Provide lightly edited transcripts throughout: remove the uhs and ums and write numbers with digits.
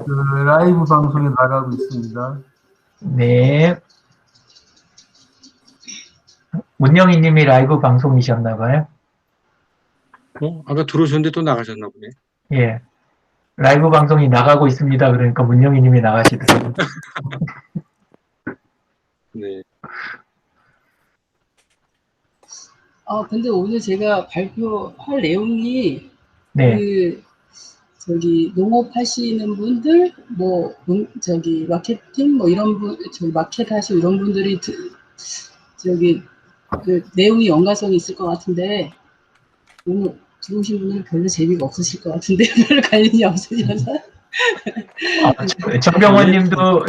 그 라이브 방송에 나가고 있습니다. 네. 문영희 님이 라이브 방송이셨나 봐요. 아까 들어오셨는데 또 나가셨나 보네. 예. 라이브 방송이 나가고 있습니다. 그러니까 문영희 님이 나가시더라고요. 네. 근데 오늘 제가 발표할 내용이 네. 농업 하시는 분들, 마케팅, 이런 마켓 하시고 이런 분들이 내용이 연관성이 있을 것 같은데, 오늘 들어오신 분들은 별로 재미가 없으실 것 같은데, 별로 관련이 없으셔서. 정병원 님도,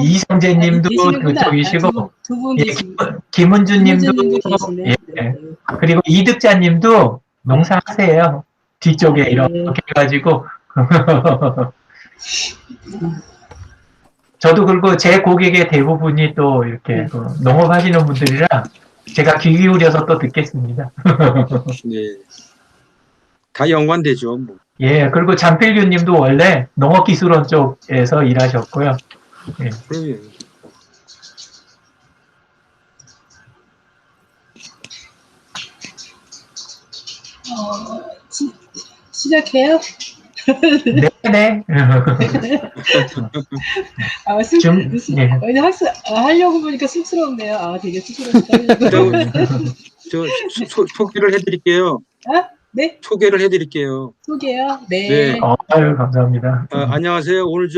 이성재 님도 그쪽이시고, 두 분 계시고. 김은주 님도, 계시네. 예. 네. 그리고 이득자 님도 농사하세요. 뒤쪽에 네. 이렇게 해가지고. 저도 그리고 제 고객의 대부분이 또 이렇게 농업하시는 분들이라 제가 귀 기울여서 또 듣겠습니다. 네. 다 연관되죠. 뭐. 예, 그리고 장필규 님도 원래 농업기술원 쪽에서 일하셨고요. 예. 시작해요? 네네. 하려고 보니까 쑥스럽네요. 되게 쑥스럽다. 소개를 해드릴게요. 네? 소개를 해드릴게요. 소개요? 네. 네. 아유, 감사합니다. 안녕하세요. 오늘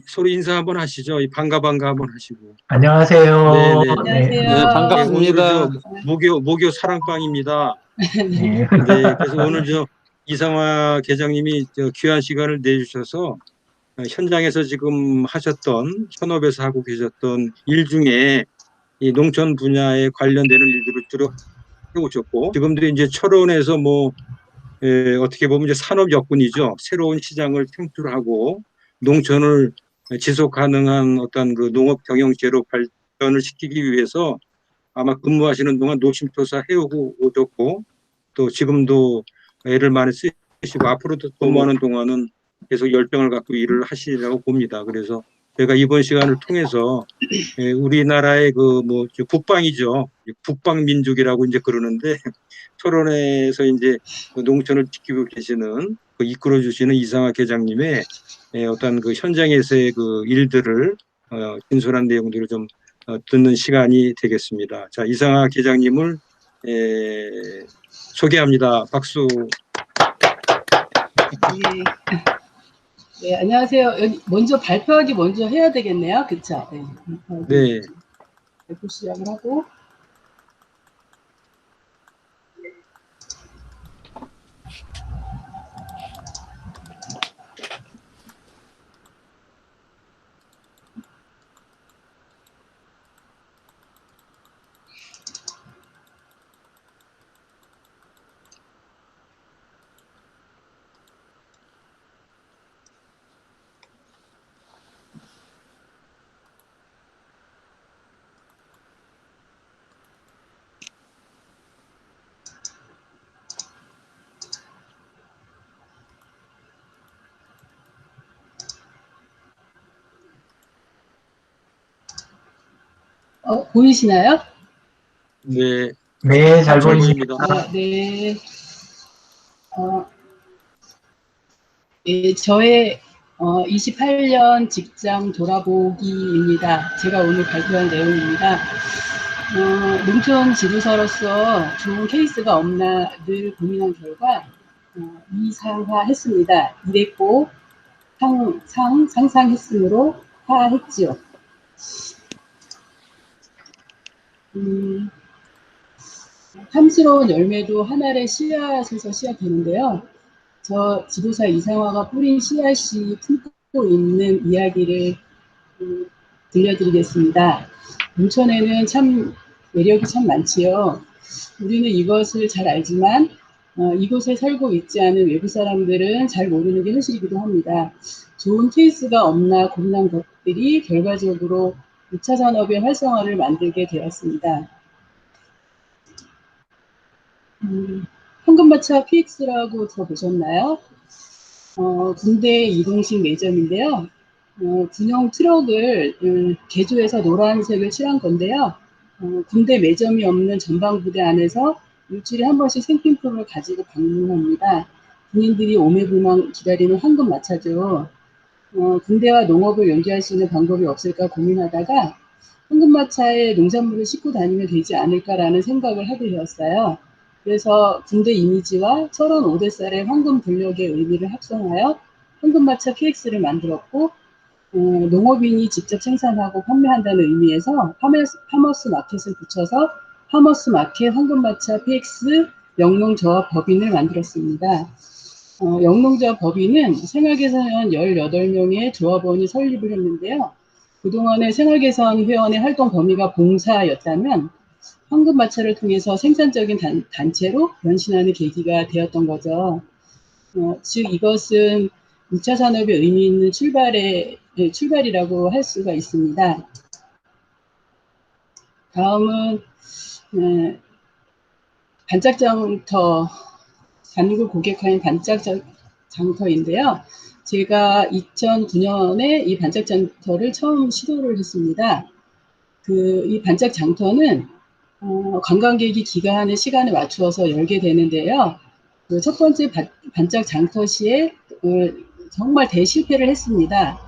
서로 인사 한번 하시죠. 반가 한번 하시고. 안녕하세요. 네. 안녕하세요. 네, 반갑습니다. 오늘 목요 사랑방입니다. 네. 그래서 오늘 이상화 계장님이 귀한 시간을 내주셔서 현장에서 지금 하셨던, 현업에서 하고 계셨던 일 중에 이 농촌 분야에 관련되는 일들을 주로 해오셨고, 지금도 이제 철원에서 어떻게 보면 이제 산업 여건이죠. 새로운 시장을 창출하고 농촌을 지속 가능한 어떤 그 농업 경영체로 발전을 시키기 위해서 아마 근무하시는 동안 노심초사 해오고 오셨고, 또 지금도 애를 많이 쓰시고 앞으로도 근무하는 동안은 계속 열정을 갖고 일을 하시리라고 봅니다. 그래서 제가 이번 시간을 통해서 우리나라의 국방이죠. 국방민족이라고 이제 그러는데, 철원에서 이제 농촌을 지키고 계시는 이끌어 주시는 이상화 계장님의 어떤 그 현장에서의 그 일들을 진솔한 내용들을 좀 듣는 시간이 되겠습니다. 자, 이상화 계장님을 소개합니다. 박수. 네, 안녕하세요. 먼저 발표하기 먼저 해야 되겠네요. 그쵸? 네. 발표 시작을 하고. 보이시나요? 네. 네, 잘 보입니다. 네. 저의 28년 직장 돌아보기입니다. 제가 오늘 발표한 내용입니다. 농촌 지도사로서 좋은 케이스가 없나 늘 고민한 결과 이상화했습니다. 이랬고 상상했으므로 하했지요. 탐스러운 열매도 한 알의 씨앗에서 시작되는데요. 저 지도사 이상화가 뿌린 씨앗이 품고 있는 이야기를 들려드리겠습니다. 농촌에는 참 매력이 참 많지요. 우리는 이것을 잘 알지만 이곳에 살고 있지 않은 외부 사람들은 잘 모르는 게 현실이기도 합니다. 좋은 케이스가 없나 고민한 것들이 결과적으로 2차 산업의 활성화를 만들게 되었습니다. 황금마차 PX라고 들어보셨나요? 군대 이동식 매점인데요. 군용 트럭을 개조해서 노란색을 칠한 건데요. 군대 매점이 없는 전방부대 안에서 일주일에 한 번씩 생필품을 가지고 방문합니다. 군인들이 오매불망 기다리는 황금마차죠. 군대와 농업을 연계할 수 있는 방법이 없을까 고민하다가 황금마차에 농산물을 싣고 다니면 되지 않을까라는 생각을 하게 되었어요. 그래서 군대 이미지와 철원 오대살의 황금 돌력의 의미를 합성하여 황금마차 PX를 만들었고, 농업인이 직접 생산하고 판매한다는 의미에서 파머스 마켓을 붙여서 파머스 마켓 황금마차 PX 영농조합 법인을 만들었습니다. 영농조합 법인은 생활개선 18명의 조합원이 설립을 했는데요. 그동안의 생활개선 회원의 활동 범위가 봉사였다면 황금마차를 통해서 생산적인 단체로 변신하는 계기가 되었던 거죠. 즉 이것은 6차 산업의 의미 있는 출발이라고 할 수가 있습니다. 다음은 반짝장터, 단골 고객화인 반짝장터인데요. 제가 2009년에 이 반짝장터를 처음 시도를 했습니다. 이 반짝장터는 관광객이 귀가하는 시간에 맞추어서 열게 되는데요. 첫 번째 반짝장터 시에 정말 대실패를 했습니다.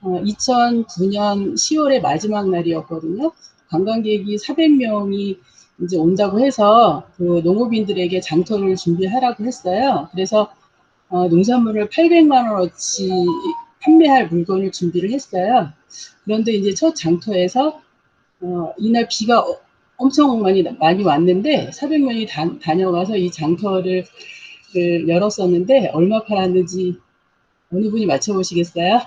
2009년 10월의 마지막 날이었거든요. 관광객이 400명이 이제 온다고 해서 그 농업인들에게 장터를 준비하라고 했어요. 그래서 농산물을 800만 원어치 판매할 물건을 준비를 했어요. 그런데 이제 첫 장터에서 이날 비가 엄청 많이 왔는데 400명이 다녀가서 이 장터를 열었었는데 얼마 팔았는지 어느 분이 맞춰보시겠어요?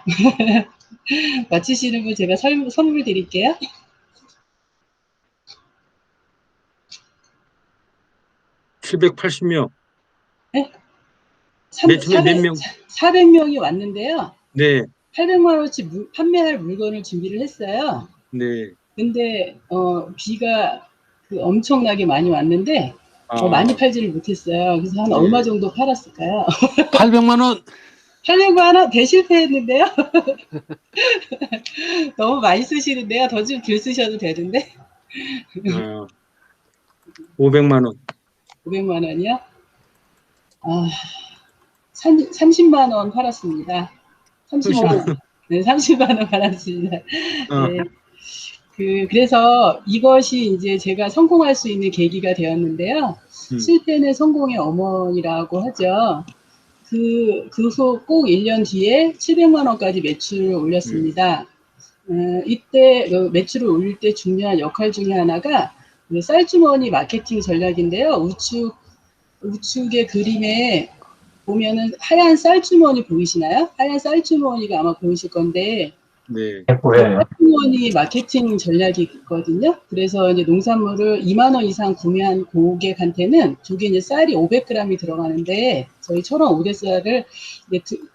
맞히시는 분 제가 선물 드릴게요. 780명. 네? 매출은 몇 명? 400명이 왔는데요. 네. 800만 원어치 판매할 물건을 준비를 했어요. 네. 근데 비가 엄청나게 많이 왔는데 많이 팔지를 못했어요. 그래서 한 얼마 정도 팔았을까요? 800만 원. 800만 원 대실패했는데요. 너무 많이 쓰시는데요. 더 좀 덜 쓰셔도 되는데. 500만 원. 500만 원이요? 30만 원 팔았습니다. 35만 원. 네, 30만 원 팔았습니다. 네. 그래서 이것이 이제 제가 성공할 수 있는 계기가 되었는데요. 실패는 성공의 어머니라고 하죠. 그 후 꼭 1년 뒤에 700만 원까지 매출을 올렸습니다. 이때 매출을 올릴 때 중요한 역할 중에 하나가 쌀주머니 마케팅 전략인데요. 우측의 그림에 보면은 하얀 쌀주머니 보이시나요? 하얀 쌀주머니가 아마 보이실 건데, 네. 보여요. 쌀주머니 마케팅 전략이 있거든요. 그래서 이제 농산물을 2만 원 이상 구매한 고객한테는 저게 이제 쌀이 500g이 들어가는데, 저희 철원 오대쌀을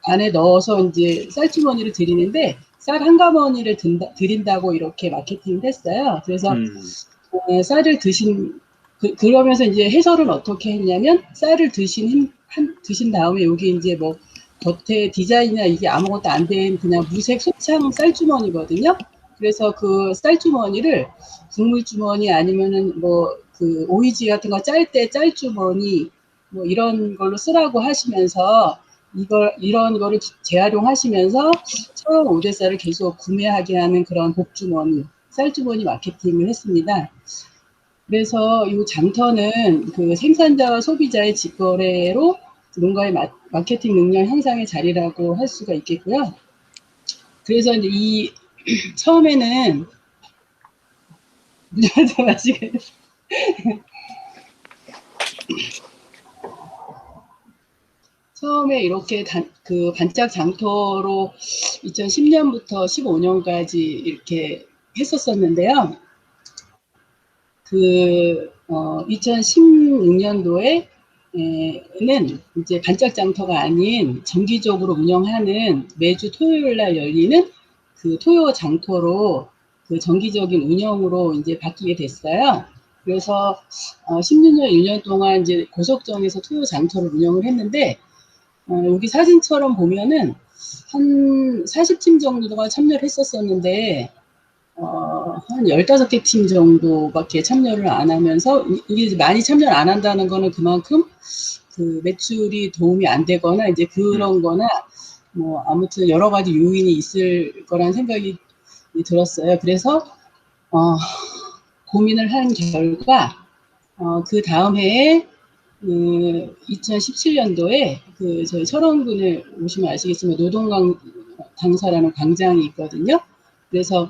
안에 넣어서 이제 쌀주머니를 드리는데, 쌀 한 가머니를 드린다고 이렇게 마케팅을 했어요. 그래서 쌀을 그러면서 이제 해설은 어떻게 했냐면, 쌀을 드신 다음에 여기 이제 뭐 겉에 디자인이나 이게 아무것도 안 된 그냥 무색 소창 쌀주머니거든요. 그래서 그 쌀주머니를 국물주머니 아니면은 뭐 그 오이지 같은 거 짤 때 짤주머니 뭐 이런 걸로 쓰라고 하시면서 이런 거를 재활용하시면서 철원 오대쌀을 계속 구매하게 하는 그런 복주머니, 쌀주머니 마케팅을 했습니다. 그래서 이 장터는 그 생산자와 소비자의 직거래로 농가의 마케팅 능력 향상의 자리라고 할 수가 있겠고요. 그래서 이제 처음에는 처음에 이렇게 그 반짝 장터로 2010년부터 15년까지 이렇게 했었었는데요. 2016년도에는 이제 반짝 장터가 아닌 정기적으로 운영하는 매주 토요일 날 열리는 그 토요 장터로 그 정기적인 운영으로 이제 바뀌게 됐어요. 그래서 16년 1년 동안 이제 고석정에서 토요 장터를 운영을 했는데 여기 사진처럼 보면은 한 40팀 정도가 참여를 했었었는데 한 15개 팀 정도밖에 참여를 안 하면서, 이게 많이 참여를 안 한다는 거는 그만큼 그 매출이 도움이 안 되거나 이제 그런 거나 뭐 아무튼 여러 가지 요인이 있을 거란 생각이 들었어요. 그래서 고민을 한 결과 그 다음 해에 2017년도에 그 저희 철원군에 오시면 아시겠지만 노동 당사라는 광장이 있거든요. 그래서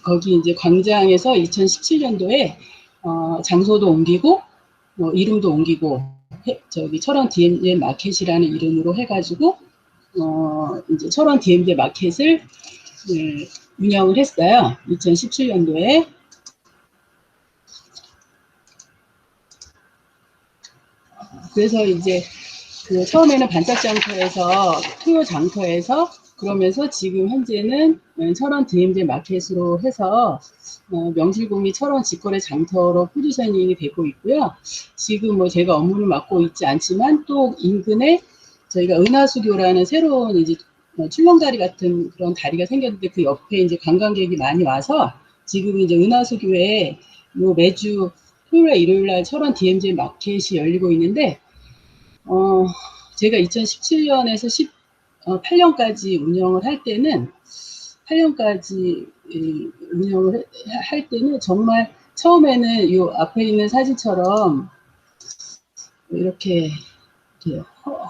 거기 이제 광장에서 2017년도에 장소도 옮기고 이름도 옮기고 저기 철원 DMZ 마켓이라는 이름으로 해가지고 이제 철원 DMZ 마켓을 운영을 했어요. 2017년도에. 그래서 이제 그 처음에는 반짝 장터에서 토요 장터에서 그러면서 지금 현재는 철원 DMZ 마켓으로 해서 명실공히 철원 직거래 장터로 포지셔닝이 되고 있고요. 지금 뭐 제가 업무를 맡고 있지 않지만 또 인근에 저희가 은하수교라는 새로운 이제 출렁다리 같은 그런 다리가 생겼는데 그 옆에 이제 관광객이 많이 와서 지금 이제 은하수교에 요 매주 토요일, 일요일 날 철원 DMZ 마켓이 열리고 있는데 제가 2017년에서 8년까지 운영을 할 때는 8년까지 운영을 할 때는 정말 처음에는 요 앞에 있는 사진처럼 이렇게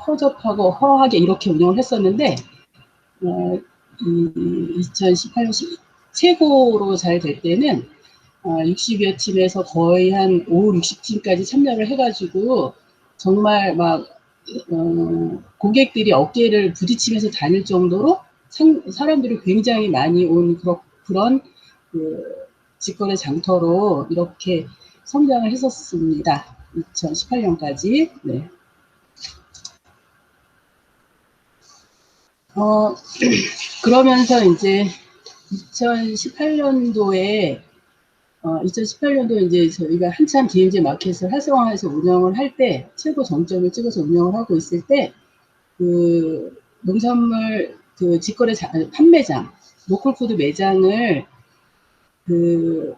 허접하고 허하게 이렇게 운영을 했었는데 2018년 최고로 잘 될 때는 60여 팀에서 거의 한 5, 60팀까지 참여를 해가지고 정말 막 고객들이 어깨를 부딪히면서 다닐 정도로 사람들이 굉장히 많이 온 그런 그 직거래 장터로 이렇게 성장을 했었습니다. 2018년까지. 네. 그러면서 이제 2018년도에 이제 저희가 한참 DMZ 마켓을 활성화해서 운영을 할 때 최고 정점을 찍어서 운영을 하고 있을 때 그 농산물 그 직거래 판매장, 로컬푸드 매장을 그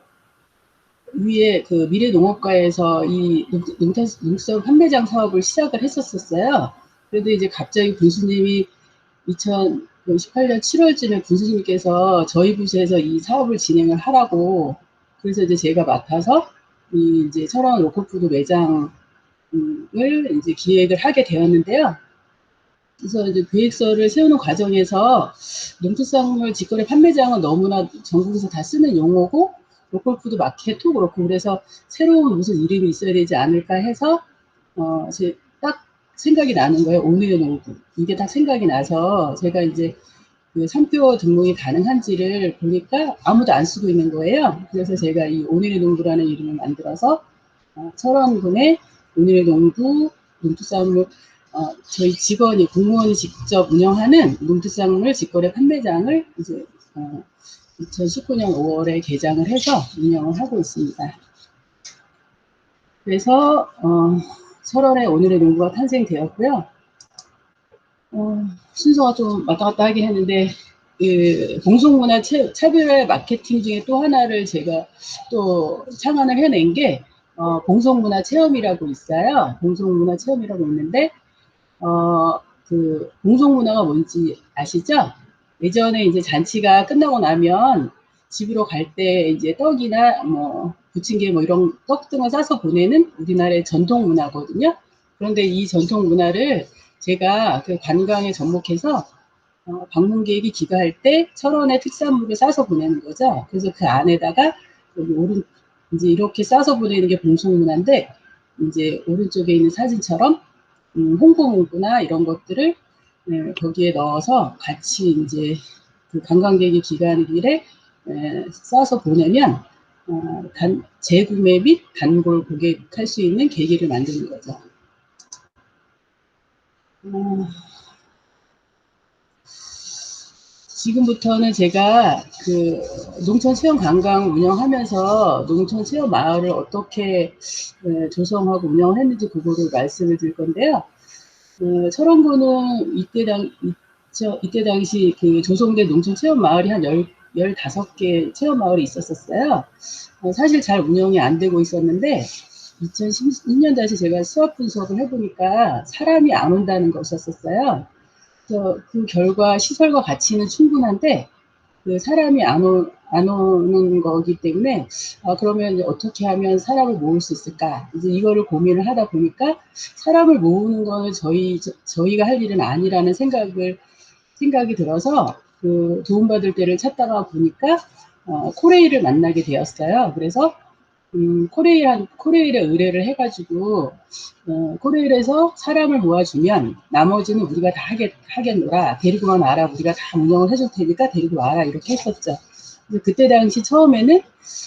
위에 그 미래농업과에서 이 농산 판매장 사업을 시작을 했었어요. 그래도 이제 갑자기 군수님이 2018년 7월쯤에 군수님께서 저희 부서에서 이 사업을 진행을 하라고 그래서 이제 제가 맡아서 이제 철원 로컬푸드 매장을 이제 기획을 하게 되었는데요. 그래서 이제 계획서를 세우는 과정에서 농특산물 직거래 판매장은 너무나 전국에서 다 쓰는 용어고 로컬푸드 마켓도 그렇고 그래서 새로운 무슨 이름이 있어야 되지 않을까 해서 딱 생각이 나는 거예요. 오늘의 농구. 이게 딱 생각이 나서 제가 이제 그 3개월 등록이 가능한지를 보니까 아무도 안 쓰고 있는 거예요. 그래서 제가 이 오늘의 농구라는 이름을 만들어서 철원군의 오늘의 농구 농특산물 저희 직원이 공무원이 직접 운영하는 농특산물 직거래 판매장을 이제 2019년 5월에 개장을 해서 운영을 하고 있습니다. 그래서 철원의 오늘의 농구가 탄생되었고요. 순서가 좀 왔다 갔다 하긴 했는데 그 공송문화 차별화 마케팅 중에 또 하나를 제가 또 창안을 해낸 게 공송문화 체험이라고 있어요. 공송문화 체험이라고 있는데 그 공송문화가 뭔지 아시죠? 예전에 이제 잔치가 끝나고 나면 집으로 갈 때 이제 떡이나 뭐 부침개 뭐 이런 떡 등을 싸서 보내는 우리나라의 전통 문화거든요. 그런데 이 전통 문화를 제가 그 관광에 접목해서 방문객이 귀가할 때 철원의 특산물을 싸서 보내는 거죠. 그래서 그 안에다가 여기 이제 이렇게 싸서 보내는 게 공송문화인데 이제 오른쪽에 있는 사진처럼 홍보 문구나 이런 것들을 거기에 넣어서 같이 이제 그 관광객이 귀가하는 길에 싸서 보내면 재구매 및 단골 고객할 수 있는 계기를 만드는 거죠. 지금부터는 제가 그 농촌 체험 관광 운영하면서 농촌 체험 마을을 어떻게 조성하고 운영했는지 그거를 말씀을 드릴 건데요. 철원구는 이때 당시 그 조성된 농촌 체험 마을이 한 15개 체험 마을이 있었어요. 사실 잘 운영이 안 되고 있었는데 2016년 다시 제가 수업 분석을 해보니까 사람이 안 온다는 것이었어요. 그래서 그 결과 시설과 가치는 충분한데 그 사람이 안 오는 거기 때문에 그러면 이제 어떻게 하면 사람을 모을 수 있을까? 이제 이거를 고민을 하다 보니까 사람을 모으는 거는 저희가 할 일은 아니라는 생각이 들어서 그 도움받을 때를 찾다가 보니까 코레일을 만나게 되었어요. 그래서 코레일에 의뢰를 해가지고 코레일에서 사람을 모아주면 나머지는 우리가 다 하겠노라. 데리고만 와라. 우리가 다 운영을 해줄 테니까 데리고 와라. 이렇게 했었죠. 그때 당시 처음에는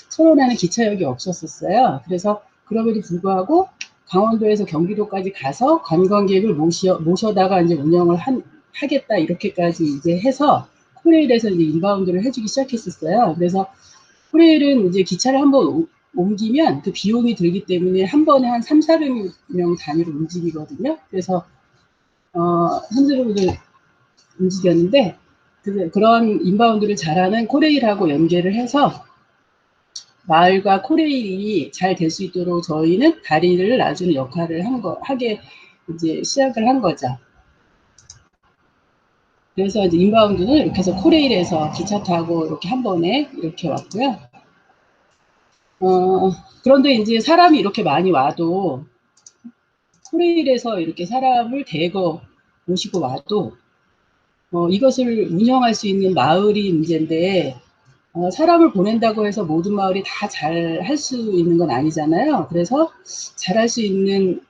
철원에는 기차역이 없었어요. 그래서 그럼에도 불구하고 강원도에서 경기도까지 가서 관광객을 모셔다가 이제 운영을 하겠다 이렇게까지 이제 해서 코레일에서 이제 인바운드를 해주기 시작했었어요. 그래서 코레일은 이제 기차를 한번 옮기면 그 비용이 들기 때문에 한 번에 한 300~400명 단위로 움직이거든요. 그래서 현재로도 움직였는데 그런 인바운드를 잘하는 코레일하고 연계를 해서 마을과 코레일이 잘 될 수 있도록 저희는 다리를 놔주는 역할을 하게 이제 시작을 한 거죠. 그래서 이제 인바운드는 이렇게 해서 코레일에서 기차 타고 이렇게 한 번에 이렇게 왔고요. 그런데 이제 사람이 이렇게 많이 와도 코레일에서 이렇게 사람을 대거 모시고 와도 이것을 운영할 수 있는 마을이 문제인데 사람을 보낸다고 해서 모든 마을이 다 잘 할 수 있는 건 아니잖아요. 그래서 잘할 수 있는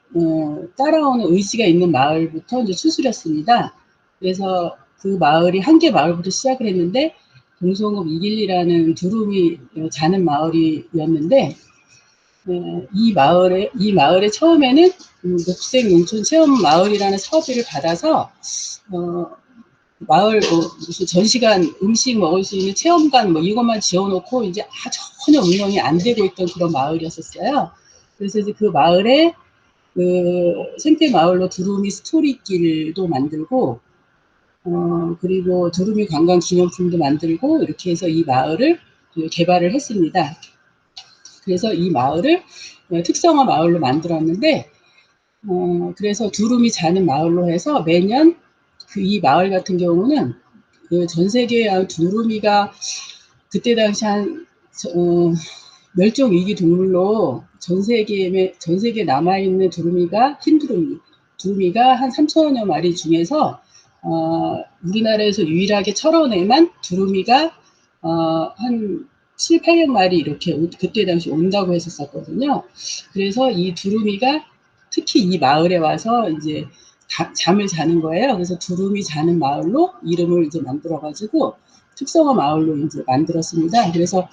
따라오는 의지가 있는 마을부터 이제 추스렸습니다. 그래서 그 마을이 한 개 마을부터 시작을 했는데 동성읍 212라는 두루미 자는 마을이었는데 이 마을에 처음에는 녹색 농촌 체험 마을이라는 사업비를 받아서 마을 무슨 전시관 음식 먹을 수 있는 체험관 뭐 이것만 지어놓고 이제 전혀 운영이 안 되고 있던 그런 마을이었었어요. 그래서 이제 그 마을에 그 생태 마을로 두루미 스토리길도 만들고 그리고 두루미 관광 기념품도 만들고 이렇게 해서 이 마을을 개발을 했습니다. 그래서 이 마을을 특성화 마을로 만들었는데 그래서 두루미 자는 마을로 해서 매년 이 마을 같은 경우는 전 세계에 두루미가 그때 당시 한 멸종 위기 동물로 전 세계에 남아있는 두루미가 흰 두루미가 한 3천여 마리 중에서 우리나라에서 유일하게 철원에만 두루미가 한 700~800마리 이렇게 그때 당시 온다고 했었거든요. 그래서 이 두루미가 특히 이 마을에 와서 이제 잠을 자는 거예요. 그래서 두루미 자는 마을로 이름을 이제 만들어가지고 특성화 마을로 이제 만들었습니다. 그래서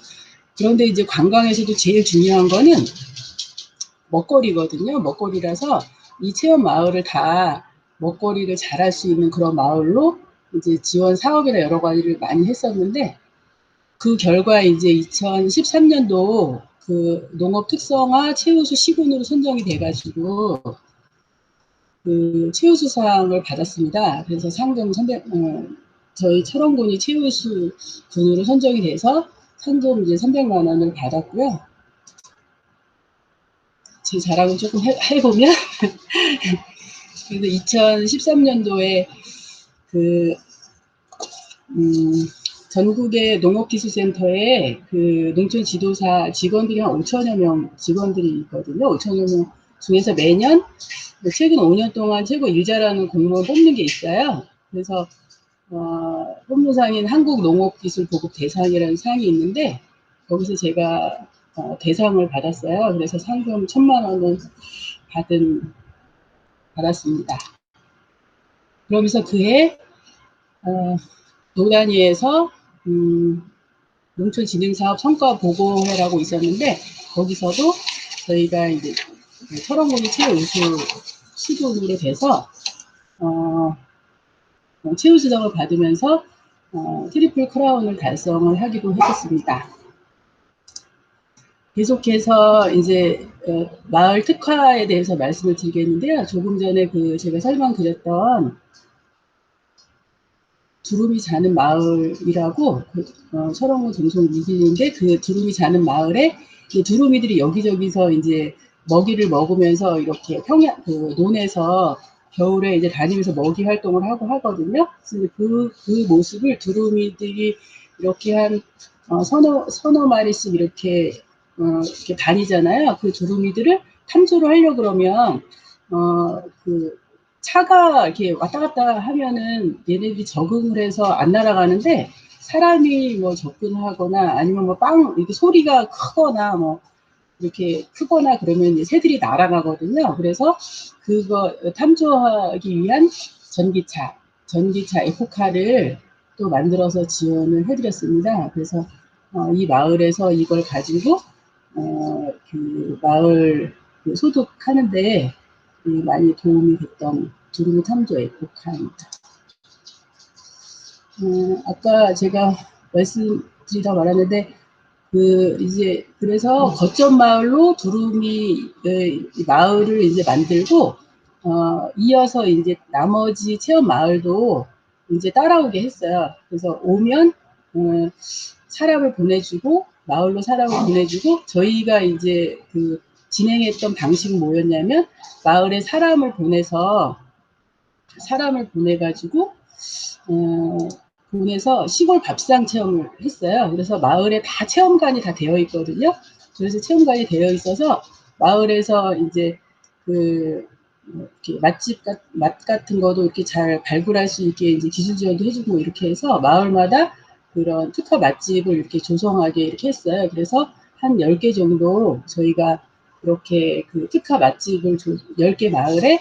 그런데 이제 관광에서도 제일 중요한 거는 먹거리거든요. 먹거리라서 이 체험 마을을 다 먹거리를 잘할 수 있는 그런 마을로 이제 지원 사업이나 여러 가지를 많이 했었는데 그 결과 이제 2013년도 그 농업 특성화 최우수 시군으로 선정이 돼가지고 그 최우수상을 받았습니다. 그래서 상금 저희 철원군이 최우수 군으로 선정이 돼서 상금 이제 300만 원을 받았고요. 제 자랑을 조금 해보면 그래서 2013년도에 그 전국의 농업기술센터에 그 농촌 지도사 직원들이 한 5천여 명 직원들이 있거든요. 5천여 명 중에서 매년 최근 5년 동안 최고 일자라는 공무원 뽑는 게 있어요. 그래서 뽑는 상인 한국농업기술보급 대상이라는 상이 있는데 거기서 제가 대상을 받았어요. 그래서 상금 1,000만 원을 받았습니다. 그러면서 그해 노단위에서 농촌진흥사업 성과보고회라고 있었는데 거기서도 저희가 이제 철원군이 최우수 시군으로 돼서 최우수상을 받으면서 트리플 크라운을 달성을 하기도 했었습니다. 계속해서 이제 마을 특화에 대해서 말씀을 드리겠는데요. 조금 전에 제가 설명드렸던 두루미 자는 마을이라고 철원군 정송 2길인데 그 두루미 자는 마을에 두루미들이 여기저기서 이제 먹이를 먹으면서 이렇게 논에서 겨울에 이제 다니면서 먹이 활동을 하고 하거든요. 그래서 그 모습을 두루미들이 이렇게 한 서너 마리씩 이렇게 다니잖아요. 그 두루미들을 탐조를 하려고 그러면 차가 이렇게 왔다 갔다 하면은 얘네들이 적응을 해서 안 날아가는데 사람이 뭐 접근하거나 아니면 뭐 이렇게 소리가 크거나 뭐 이렇게 크거나 그러면 이제 새들이 날아가거든요. 그래서 그거 탐조하기 위한 전기차 에코카를 또 만들어서 지원을 해드렸습니다. 그래서 이 마을에서 이걸 가지고 그 마을 소독하는데 많이 도움이 됐던 두루미 탐조 에코카입니다. 아까 제가 말씀드리다 말았는데 그래서 거점 마을로 두루미 마을을 이제 만들고 이어서 이제 나머지 체험 마을도 이제 따라오게 했어요. 그래서 오면 사람을 보내주고 마을로 사람을 보내주고 저희가 이제 진행했던 방식은 뭐였냐면 마을에 사람을 보내가지고 보내서 시골 밥상 체험을 했어요. 그래서 마을에 다 체험관이 다 되어 있거든요. 그래서 체험관이 되어 있어서 마을에서 이제 이렇게 맛 같은 거도 이렇게 잘 발굴할 수 있게 이제 기술 지원도 해주고 이렇게 해서 마을마다 그런 특화 맛집을 이렇게 조성하게 이렇게 했어요. 그래서 한 10개 정도 저희가 이렇게 특화 맛집을 10개 마을에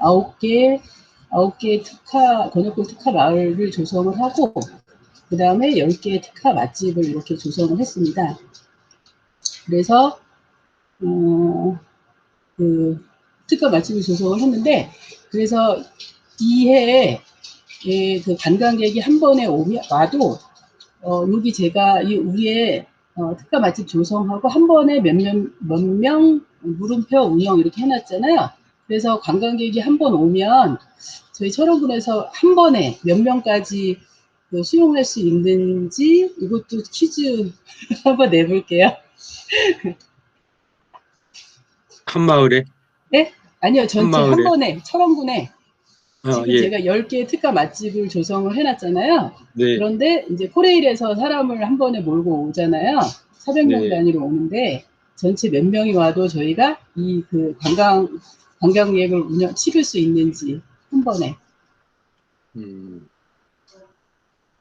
9개 권역별 특화 마을을 조성을 하고, 그 다음에 10개의 특화 맛집을 이렇게 조성을 했습니다. 그래서, 특화 맛집을 조성을 했는데, 그래서 이해에 관광객이 한 번에 와도, 여기 제가 우리의 특화 맛집 조성하고 한 번에 몇 명 물음표 운영 이렇게 해놨잖아요. 그래서 관광객이 한 번 오면 저희 철원군에서 한 번에 몇 명까지 수용할 수 있는지 이것도 퀴즈 한번 내볼게요. 한 마을에? 네? 아니요, 전체 한 번에 철원군에 지금 예. 제가 10개의 특화 맛집을 조성을 해놨잖아요. 네. 그런데 이제 코레일에서 사람을 한 번에 몰고 오잖아요. 400명 네. 단위로 오는데 전체 몇 명이 와도 저희가 관광객을 치를 수 있는지 한 번에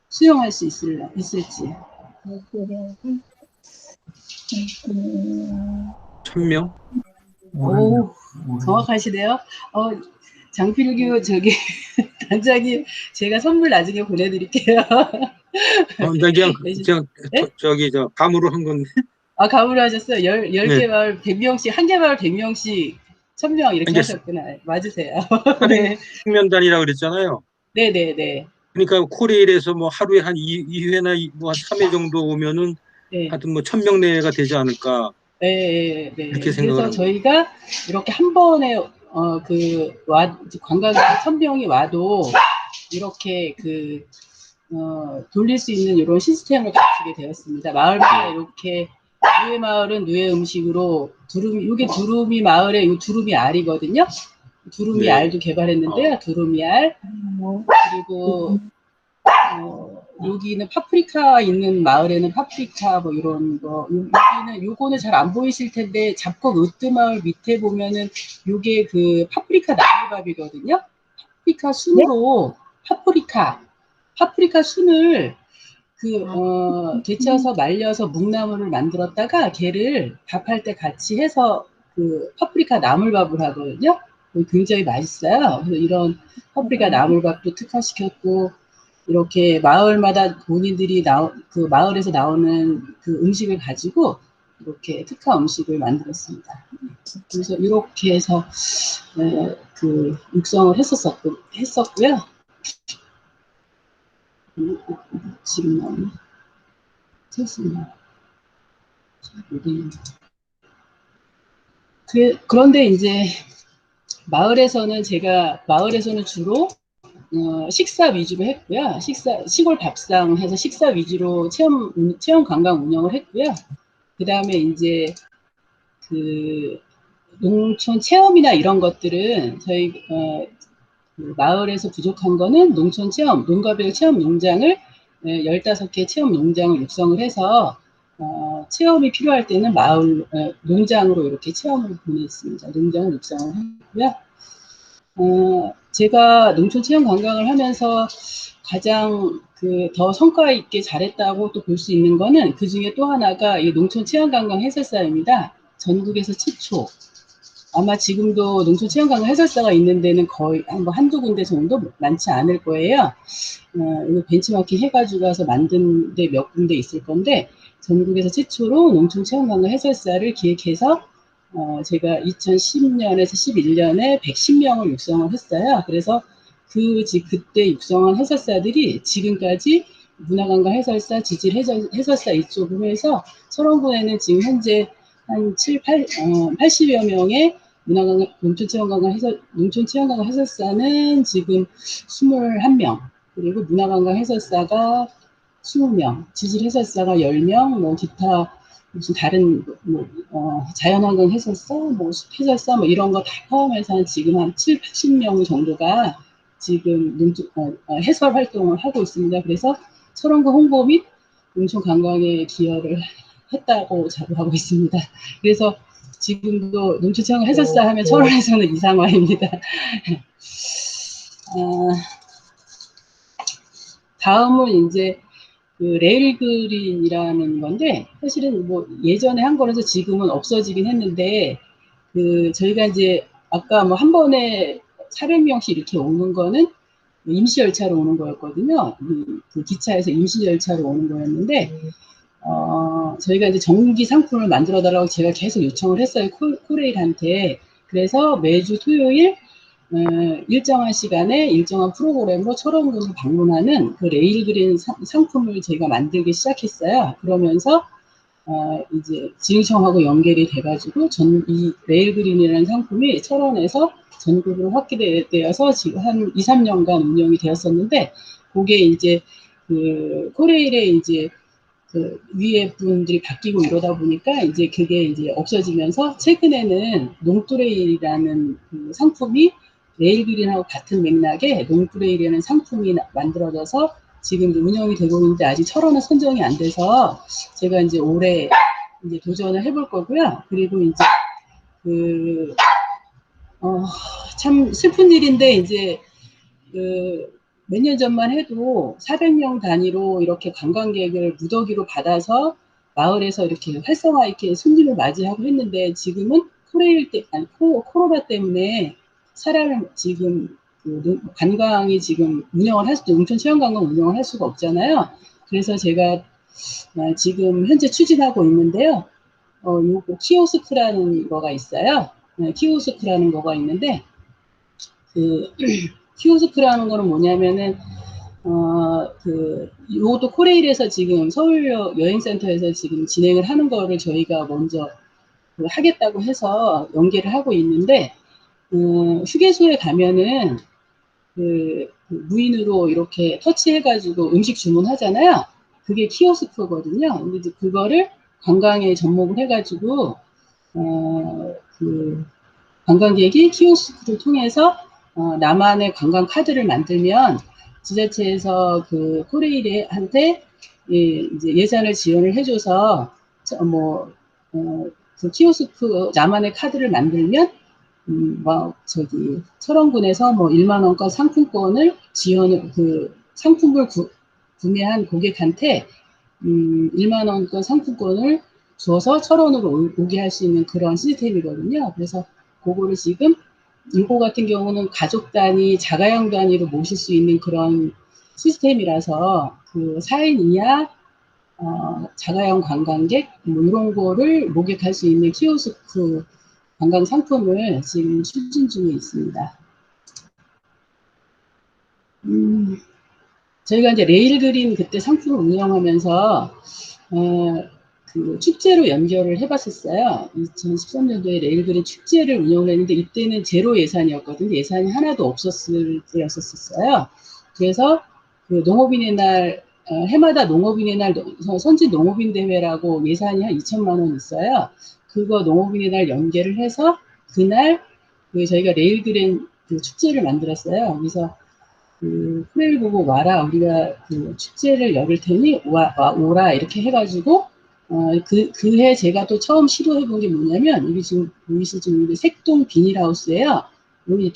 수용할 수 있을지. 1000명? 오, 정확하시네요. 장필규 단장님 제가 선물 나중에 보내드릴게요. 나 그냥 네? 감으로 한 건데. 감으로 하셨어요? 10개 네. 마을 100명씩, 한 개 마을 100명씩 1000명 이렇게 이제 하셨구나. 맞으세요. 네. 400명 단위라고 그랬잖아요. 네네네. 그러니까 코레일에서 뭐 하루에 한 2회나 뭐 한 3회 정도 오면은 네. 하여튼 뭐 1000명 내외가 되지 않을까. 네. 이렇게 생각을 그래서 합니다. 저희가 이렇게 한 번에 관광객 1000명이 와도 이렇게 돌릴 수 있는 이런 시스템을 갖추게 되었습니다. 마을마다 이렇게 누에 마을은 누에 음식으로 이게 두루미 마을의 이 두루미 알이거든요. 두루미 네. 알도 개발했는데요. 두루미 알. 그리고 여기는 파프리카 있는 마을에는 파프리카 뭐 이런 거. 요거는 잘 안 보이실 텐데 잡곡 으뜸마을 밑에 보면은 요게 파프리카 나물밥이거든요. 파프리카 순으로 파프리카 순을 데쳐서 말려서 묵나물을 만들었다가 걔를 밥할 때 같이 해서 파프리카 나물밥을 하거든요. 굉장히 맛있어요. 그래서 이런 파프리카 나물밥도 특화시켰고, 이렇게 마을마다 본인들이 마을에서 나오는 음식을 가지고 이렇게 특화 음식을 만들었습니다. 그래서 이렇게 해서 육성을 했었고요. 지금 됐습니다. 그런데 이제 마을에서는 주로 식사 위주로 했고요. 시골 밥상 해서 식사 위주로 체험 관광 운영을 했고요. 그 다음에 이제 그 농촌 체험이나 이런 것들은 저희 그 마을에서 부족한 거는 농촌 체험, 농가별 체험 농장을 15개 체험 농장을 육성을 해서 체험이 필요할 때는 마을 농장으로 이렇게 체험을 보냈습니다. 농장을 육성을 했고요. 제가 농촌 체험 관광을 하면서 가장 더 성과 있게 잘했다고 또 볼 수 있는 거는 그 중에 또 하나가 이 농촌 체험 관광 해설사입니다. 전국에서 최초. 아마 지금도 농촌 체험 관광 해설사가 있는 데는 거의 한두 군데 정도 많지 않을 거예요. 이거 벤치마킹 해가지고 가서 만든 데 몇 군데 있을 건데, 전국에서 최초로 농촌 체험 관광 해설사를 기획해서 제가 2010년에서 11년에 110명을 육성을 했어요. 그래서 그때 육성한 해설사들이 지금까지 문화관광 해설사, 지질 해설사 이쪽으로 해서 철원군에는 지금 현재 한 80여 명의 농촌 체험관광 해설사는 지금 21명, 그리고 문화관광 해설사가 20명, 지질 해설사가 10명, 뭐 기타 무슨 다른 자연환경 해설사, 숲 해설사 이런 거 다 포함해서 지금 한 80명 정도가 지금 해설 활동을 하고 있습니다. 그래서 철원군 홍보 및 농촌 관광에 기여를 했다고 자부하고 있습니다. 그래서 지금도 농촌 체험 해설사 하면 철원에서는 이상화입니다. 다음은 이제 레일 그린이라는 건데, 사실은 예전에 한 거라서 지금은 없어지긴 했는데, 저희가 이제 아까 한 번에 400명씩 이렇게 오는 거는 임시 열차로 오는 거였거든요. 그 기차에서 임시 열차로 오는 거였는데, 저희가 이제 정기 상품을 만들어 달라고 제가 계속 요청을 했어요. 코레일한테. 그래서 매주 토요일 일정한 시간에 일정한 프로그램으로 철원군을 방문하는 그 레일 그린 상품을 제가 만들기 시작했어요. 그러면서 이제 지능청하고 연결이 돼가지고 이 레일 그린이라는 상품이 철원에서 전국으로 확대되어서 지금 한 2, 3년간 운영이 되었었는데, 그게 이제 코레일에 이제 위에 분들이 바뀌고 이러다 보니까 이제 그게 이제 없어지면서 최근에는 농뚜레일이라는 상품이 레일 그린하고 같은 맥락에 농뚜레일이라는 상품이 만들어져서 지금 운영이 되고 있는데, 아직 철원은 선정이 안 돼서 제가 이제 올해 이제 도전을 해볼 거고요. 그리고 이제 참 슬픈 일인데, 이제 몇 년 전만 해도 400명 단위로 이렇게 관광객을 무더기로 받아서 마을에서 이렇게 활성화 있게 손님을 맞이하고 했는데, 지금은 코로나 때문에 사람을 지금 관광이 지금 농촌 체험 관광 운영을 할 수가 없잖아요. 그래서 제가 지금 현재 추진하고 있는데요. 요거 키오스크라는 거가 있어요. 키오스크라는 거가 있는데, 키오스크라는 거는 뭐냐면은, 요것도 코레일에서 지금 서울역 여행센터에서 지금 진행을 하는 거를 저희가 먼저 하겠다고 해서 연계를 하고 있는데, 휴게소에 가면은, 무인으로 이렇게 터치해가지고 음식 주문하잖아요. 그게 키오스크거든요. 근데 이제 그거를 관광에 접목을 해가지고, 관광객이 키오스크를 통해서 나만의 관광 카드를 만들면 지자체에서 코레일한테 이제 예산을 지원을 해줘서 그 키오스크 나만의 카드를 만들면 철원군에서 1만 원권 상품권을 상품을 구매한 고객한테 1만 원권 상품권을 주어서 철원으로 오게 할 수 있는 그런 시스템이거든요. 그래서 그거를 지금 이거 같은 경우는 가족 단위, 자가용 단위로 모실 수 있는 그런 시스템이라서 4인 이하 자가용 관광객 이런 거를 목격할 수 있는 키오스크 관광 상품을 지금 추진 중에 있습니다. 저희가 이제 레일 그린 그때 상품을 운영하면서 그 축제로 연결을 해봤었어요. 2013년도에 레일그린 축제를 운영을 했는데 이때는 제로 예산이었거든요. 예산이 하나도 없었을 때였었어요. 그래서 그 농업인의 날 해마다 농업인의 날 선진 농업인 대회라고 예산이 한 2천만 원 있어요. 그거 농업인의 날 연계를 해서 그날 그 저희가 레일그린 그 축제를 만들었어요. 그래서 그 프레일 보고 와라 우리가 그 축제를 열을 테니 오라 이렇게 해가지고 그해 제가 또 처음 시도해 본 게 뭐냐면 이게 지금 보이시죠? 색동 비닐하우스예요. 여기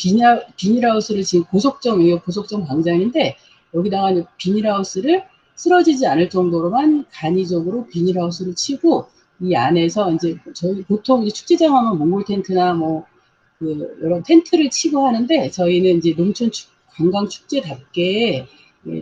비닐하우스를 지금 고속정 광장인데 여기다가 비닐하우스를 쓰러지지 않을 정도로만 간이적으로 비닐하우스를 치고 이 안에서 이제 저희 보통 이제 축제장 하면 몽골 텐트나 뭐 그 여러 텐트를 치고 하는데 저희는 이제 관광 축제답게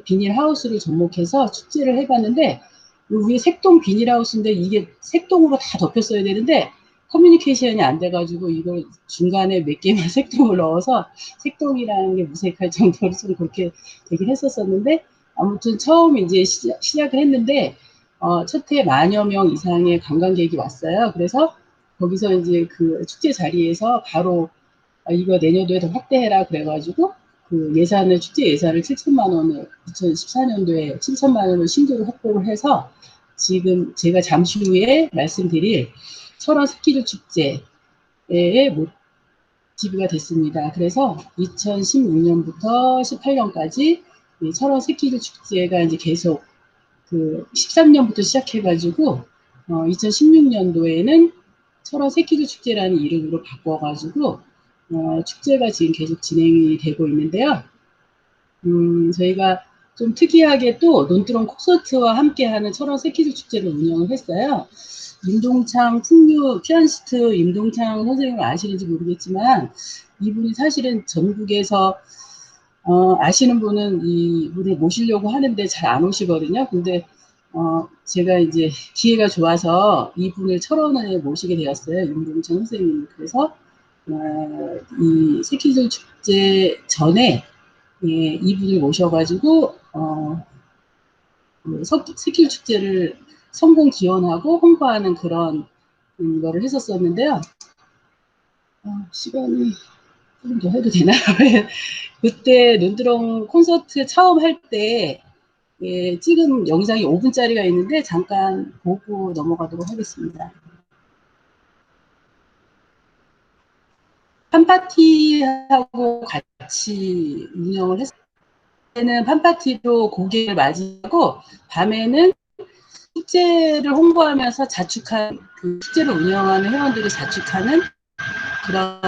비닐하우스를 접목해서 축제를 해봤는데 위에 색동 비닐하우스인데 이게 색동으로 다 덮였어야 되는데 커뮤니케이션이 안 돼가지고 이걸 중간에 몇 개만 색동을 넣어서 색동이라는 게 무색할 정도로 좀 그렇게 되긴 했었었는데 아무튼 처음 이제 시작을 했는데 첫 해 만여 명 이상의 관광객이 왔어요. 그래서 거기서 이제 그 축제 자리에서 바로 이거 내년도에 더 확대해라 그래가지고 그 축제 예산을 7천만 원을 2014년도에 7천만 원을 신규로 확보를 해서 지금 제가 잠시 후에 말씀드릴 철원 스키즈 축제에 모티브가 됐습니다. 그래서 2016년부터 18년까지 철원 스키즈 축제가 이제 계속 그 13년부터 시작해가지고 2016년도에는 철원 새끼들 축제라는 이름으로 바꿔가지고 축제가 지금 계속 진행이 되고 있는데요. 저희가 좀 특이하게 또 논두렁 콘서트와 함께하는 철원 새끼들 축제를 운영을 했어요. 임동창 피아니스트 임동창 선생님을 아시는지 모르겠지만 이분이 사실은 전국에서 아시는 분은 이분을 모시려고 하는데 잘 안 오시거든요. 근데 제가 이제 기회가 좋아서 이분을 철원에 모시게 되었어요. 임동창 선생님. 그래서 이 새끼들 축제 전에 이분을 모셔가지고 그 새끼들 축제를 성공 기원하고 홍보하는 그런 거를 했었었는데요. 시간이 조금 더 해도 되나요? 그때 논두렁 콘서트 처음 할 때 찍은 영상이 5분짜리가 있는데 잠깐 보고 넘어가도록 하겠습니다. 판파티하고 같이 운영을 했을 때는 판파티로 고객을 맞이하고 밤에는 축제를 홍보하면서 그 축제를 운영하는 회원들이 자축하는 그런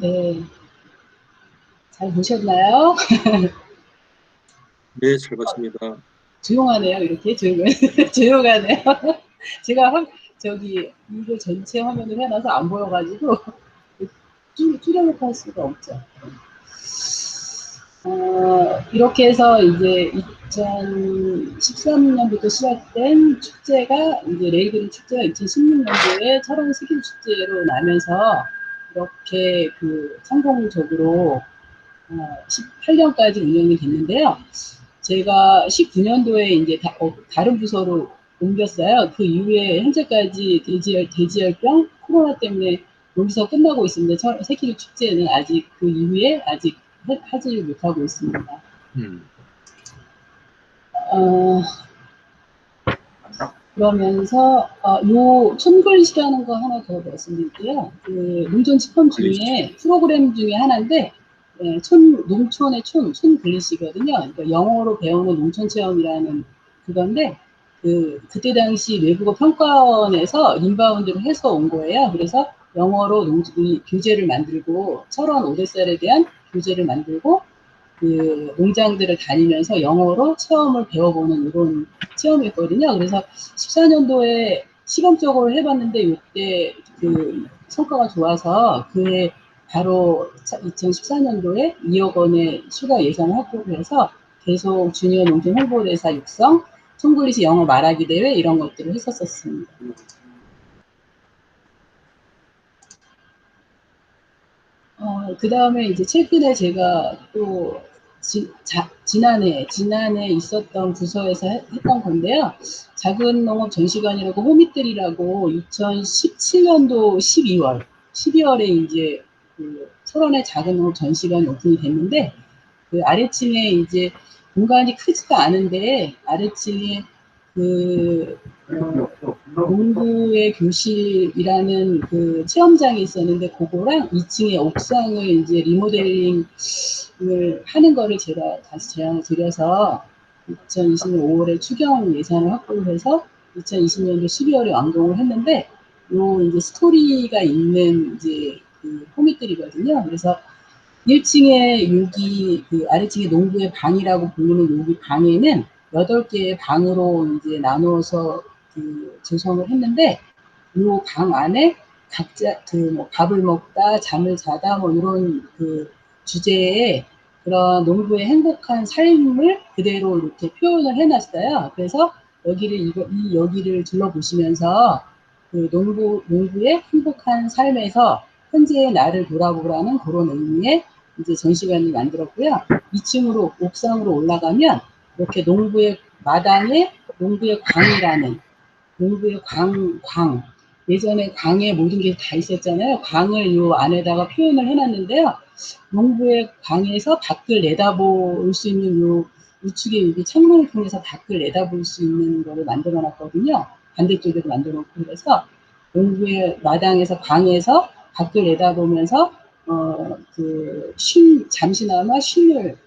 네. 잘 보셨나요? 네, 잘 봤습니다. 조용하네요, 이렇게. 조용하네요. 제가 저기, 이거 전체 화면을 해놔서 안 보여가지고, 줄여놓고 할 수가 없죠. 이렇게 해서 이제 2013년부터 시작된 축제가, 이제 레일그린 축제가 2016년도에 철원 세계도 축제로 나면서, 이렇게 성공적으로 18년까지 운영이 됐는데요. 제가 19년도에 이제 다른 부서로 옮겼어요. 그 이후에 현재까지 대지열병 코로나 때문에 여기서 끝나고 있습니다. 세키도 축제는 아직 그 이후에 아직 하지를 못하고 있습니다. 어, 그러면서 요 촌글씨라는 거 하나 더 말씀드릴게요. 그 농촌 집험 중에 프로그램 중에 하나인데 농촌의 촌글씨거든요. 그러니까 영어로 배우는 농촌체험이라는 그건데 그때 당시 외국어 평가원에서 인바운드를 해서 온 거예요. 그래서 영어로 교재를 만들고 철원 오대살에 대한 교재를 만들고 그 농장들을 다니면서 영어로 체험을 배워보는 이런 체험이었거든요. 그래서 14년도에 시범적으로 해봤는데 이때 그 성과가 좋아서 그해 바로 2014년도에 2억 원의 추가 예산을 확보를 해서 계속 주니어 농촌 홍보대사 육성, 촌글리시 영어 말하기 대회 이런 것들을 했었습니다. 그 다음에 이제 최근에 제가 또 지난해 있었던 부서에서 했던 건데요. 작은 농업 전시관이라고 호밋들이라고 2017년도 12월에 이제 그 철원의 작은 농업 전시관이 오픈이 됐는데 그 아래층에 이제 공간이 크지가 않은데 아래층에 농구의 교실이라는 그 체험장이 있었는데 그거랑 2층에 옥상을 이제 리모델링을 하는 거를 제가 다시 제안을 드려서 2020년 5월에 추경 예산을 확보를 해서 2020년도 12월에 완공을 했는데 요 이제 스토리가 있는 이제 그 호밋들이거든요. 그래서 1층에 여기 아래층에 농구의 방이라고 부르는 여기 방에는 8개의 방으로 이제 나누어서 조성을 했는데 이 방 안에 각자 뭐 밥을 먹다 잠을 자다 뭐 이런 주제에 그런 농부의 행복한 삶을 그대로 이렇게 표현을 해놨어요. 그래서 여기를 둘러보시면서 농부의 행복한 삶에서 현재의 나를 돌아보라는 그런 의미의 이제 전시관을 만들었고요. 2층으로 옥상으로 올라가면 이렇게 농부의 마당에 농부의 광이라는 농부의 광 예전에 광에 모든 게 다 있었잖아요. 광을 요 안에다가 표현을 해놨는데요. 농부의 광에서 밖을 내다볼 수 있는 요 우측에 여기 창문을 통해서 밖을 내다볼 수 있는 거를 만들어놨거든요. 반대쪽에도 만들어놓고 그래서 농부의 마당에서 광에서 밖을 내다보면서 잠시나마 쉼을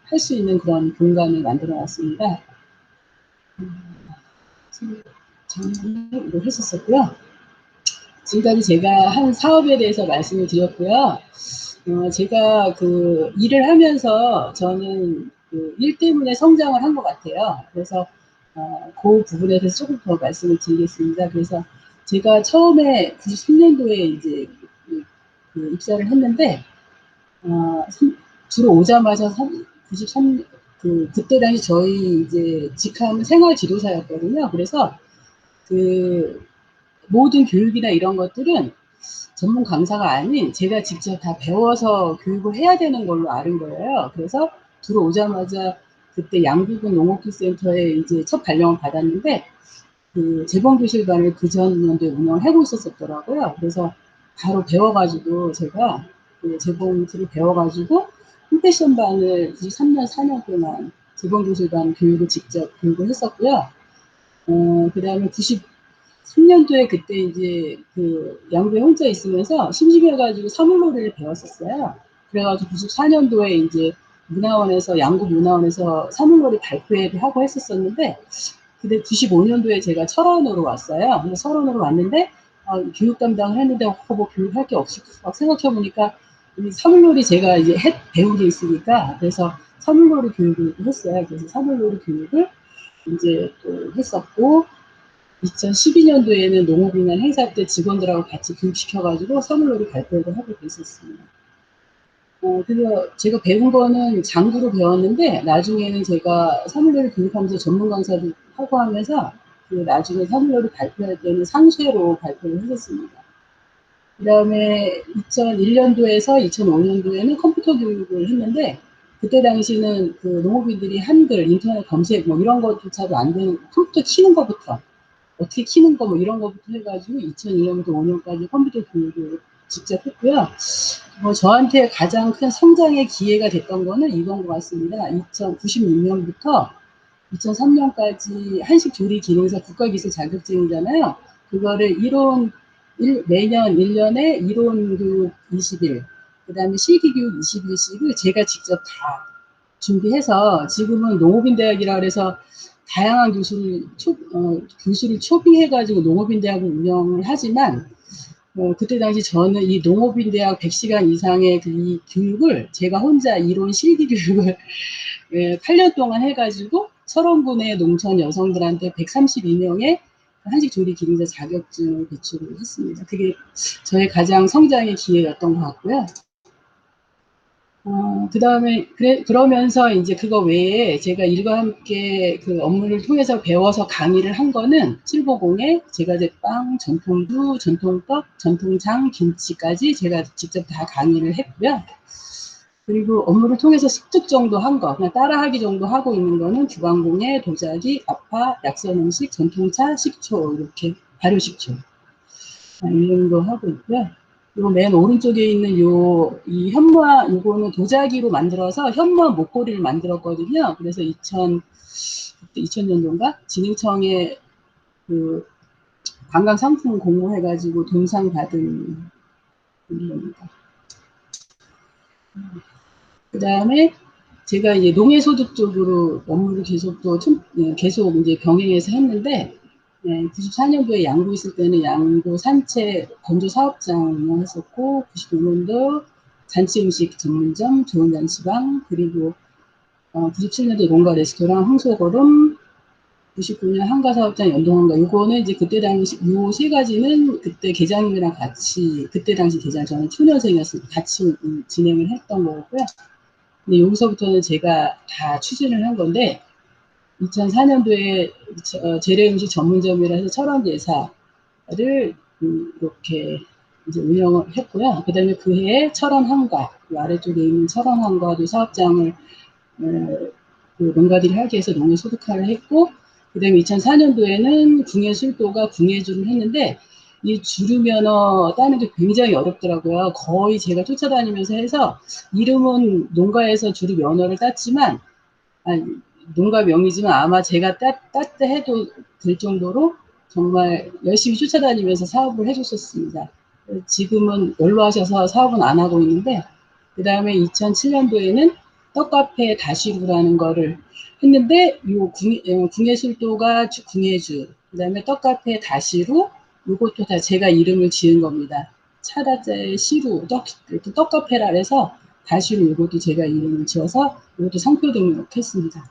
할 수 있는 그런 공간을 만들어놨습니다. 이걸 했었고요. 지금까지 제가 한 사업에 대해서 말씀을 드렸고요. 제가 일을 하면서 저는 일 때문에 성장을 한 것 같아요. 그래서 그 부분에 대해서 조금 더 말씀을 드리겠습니다. 그래서 제가 처음에 93년도에 이제 입사를 했는데 들어오자마자 93 그때 당시 저희 이제 직함은 생활 지도사였거든요. 그래서 모든 교육이나 이런 것들은 전문 강사가 아닌 제가 직접 다 배워서 교육을 해야 되는 걸로 아는 거예요. 그래서 들어오자마자 그때 양구군 농업기센터에 이제 첫 발령을 받았는데 재봉교실반을 그 전년도에 운영을 하고 있었더라고요. 그래서 바로 배워가지고 제가 재봉틀을 배워가지고 홈패션반을 93년 4년 동안 재봉교실반 교육을 직접 교육을 했었고요. 그 다음에 93년도에 그때 이제 양구에 혼자 있으면서 심심해가지고 사물놀이를 배웠었어요. 그래가지고 94년도에 이제 양구 문화원에서 사물놀이 발표회도 하고 했었었는데 근데 95년도에 제가 철원으로 왔어요. 근데 철원으로 왔는데 교육 담당을 했는데 뭐 교육할 게 없을 막 생각해보니까 이 사물놀이 제가 이제 배운 게 있으니까 그래서 사물놀이 교육을 했어요. 그래서 사물놀이 교육을 이제 또 했었고 2012년도에는 농업인한 행사 때 직원들하고 같이 교육시켜가지고 사물놀이 발표를 하게 됐었습니다. 그래서 제가 배운 거는 장구로 배웠는데 나중에는 제가 사물놀이 교육하면서 전문 강사도 하고 하면서 그 나중에 사물놀이 발표할 때는 상쇄로 발표를 했었습니다. 그 다음에 2001년도에서 2005년도에는 컴퓨터 교육을 했는데 그때 당시는 그 농업인들이 한글, 인터넷 검색 뭐 이런 것조차도 안 되는 컴퓨터 키는 것부터 어떻게 키는 거 뭐 이런 것부터 해가지고 2001년부터 5년까지 컴퓨터 교육을 직접 했고요. 뭐 저한테 가장 큰 성장의 기회가 됐던 거는 이건 것 같습니다. 2096년부터 2003년까지 한식 조리 기능사 국가기술 자격증이잖아요. 그거를 매년 1년에 이론 교육 20일, 그 다음에 실기 교육 20일씩을 제가 직접 다 준비해서 지금은 농업인대학이라 그래서 다양한 교수를 초빙해가지고 농업인대학을 운영을 하지만 그때 당시 저는 이 농업인대학 100시간 이상의 이 교육을 제가 혼자 이론 실기 교육을 8년 동안 해가지고 철원군의 농촌 여성들한테 132명의 한식 조리 기능사 자격증을 배출을 했습니다. 그게 저의 가장 성장의 기회였던 것 같고요. 그 다음에, 그러면서 이제 그거 외에 제가 일과 함께 그 업무를 통해서 배워서 강의를 한 거는 750에 제과제빵, 전통두, 전통떡, 전통장, 김치까지 제가 직접 다 강의를 했고요. 그리고 업무를 통해서 습득 정도 한 거, 그냥 따라하기 정도 하고 있는 거는 주방공예, 도자기, 아파, 약선 음식, 전통차, 식초, 이렇게 발효식초. 이 정도 하고 있고요. 그리고 맨 오른쪽에 있는 이 현무암, 요거는 도자기로 만들어서 현무암 목걸이를 만들었거든요. 그래서 2000년도인가? 진흥청에 그 관광상품 공모해가지고 동상 받은 겁니다. 그 다음에 제가 이제 농해소득 쪽으로 업무를 계속 이제 병행해서 했는데, 94년도에 양구 있을 때는 양구 산채 건조 사업장 운영했었고, 95년도 잔치음식 전문점, 좋은 잔치방, 그리고 97년도 농가 레스토랑 홍소거름, 99년 한가 사업장 연동한가, 요거는 이제 그때 당시 요 세 가지는 그때 계장님이랑 같이, 그때 당시 계장 저는 초년생이었으니까 같이 진행을 했던 거고요. 근데 여기서부터는 제가 다 추진을 한 건데 2004년도에 재래음식 전문점이라서 철원예사를 이렇게 이제 운영을 했고요. 그 다음에 그 해에 철원한가, 그 아래쪽에 있는 철원한가도 사업장을 그 농가들이 하기 위해서 농해 소득화를 했고, 그 다음에 2004년도에는 궁예술도가 궁예주를 했는데 이 주류면허 따는 게 굉장히 어렵더라고요. 거의 제가 쫓아다니면서 해서 이름은 농가에서 주류 면허를 땄지만 농가 명이지만 아마 제가 땄다 해도 될 정도로 정말 열심히 쫓아다니면서 사업을 해줬었습니다. 지금은 연로하셔서 사업은 안 하고 있는데 그 다음에 2007년도에는 떡카페 다시루라는 거를 했는데 요 궁예술도가 궁예주, 그 다음에 떡카페 다시루, 요것도 다 제가 이름을 지은 겁니다. 차다자의 시루, 떡카페라 해서 다시루 요것도 제가 이름을 지어서 이것도 상표 등록했습니다.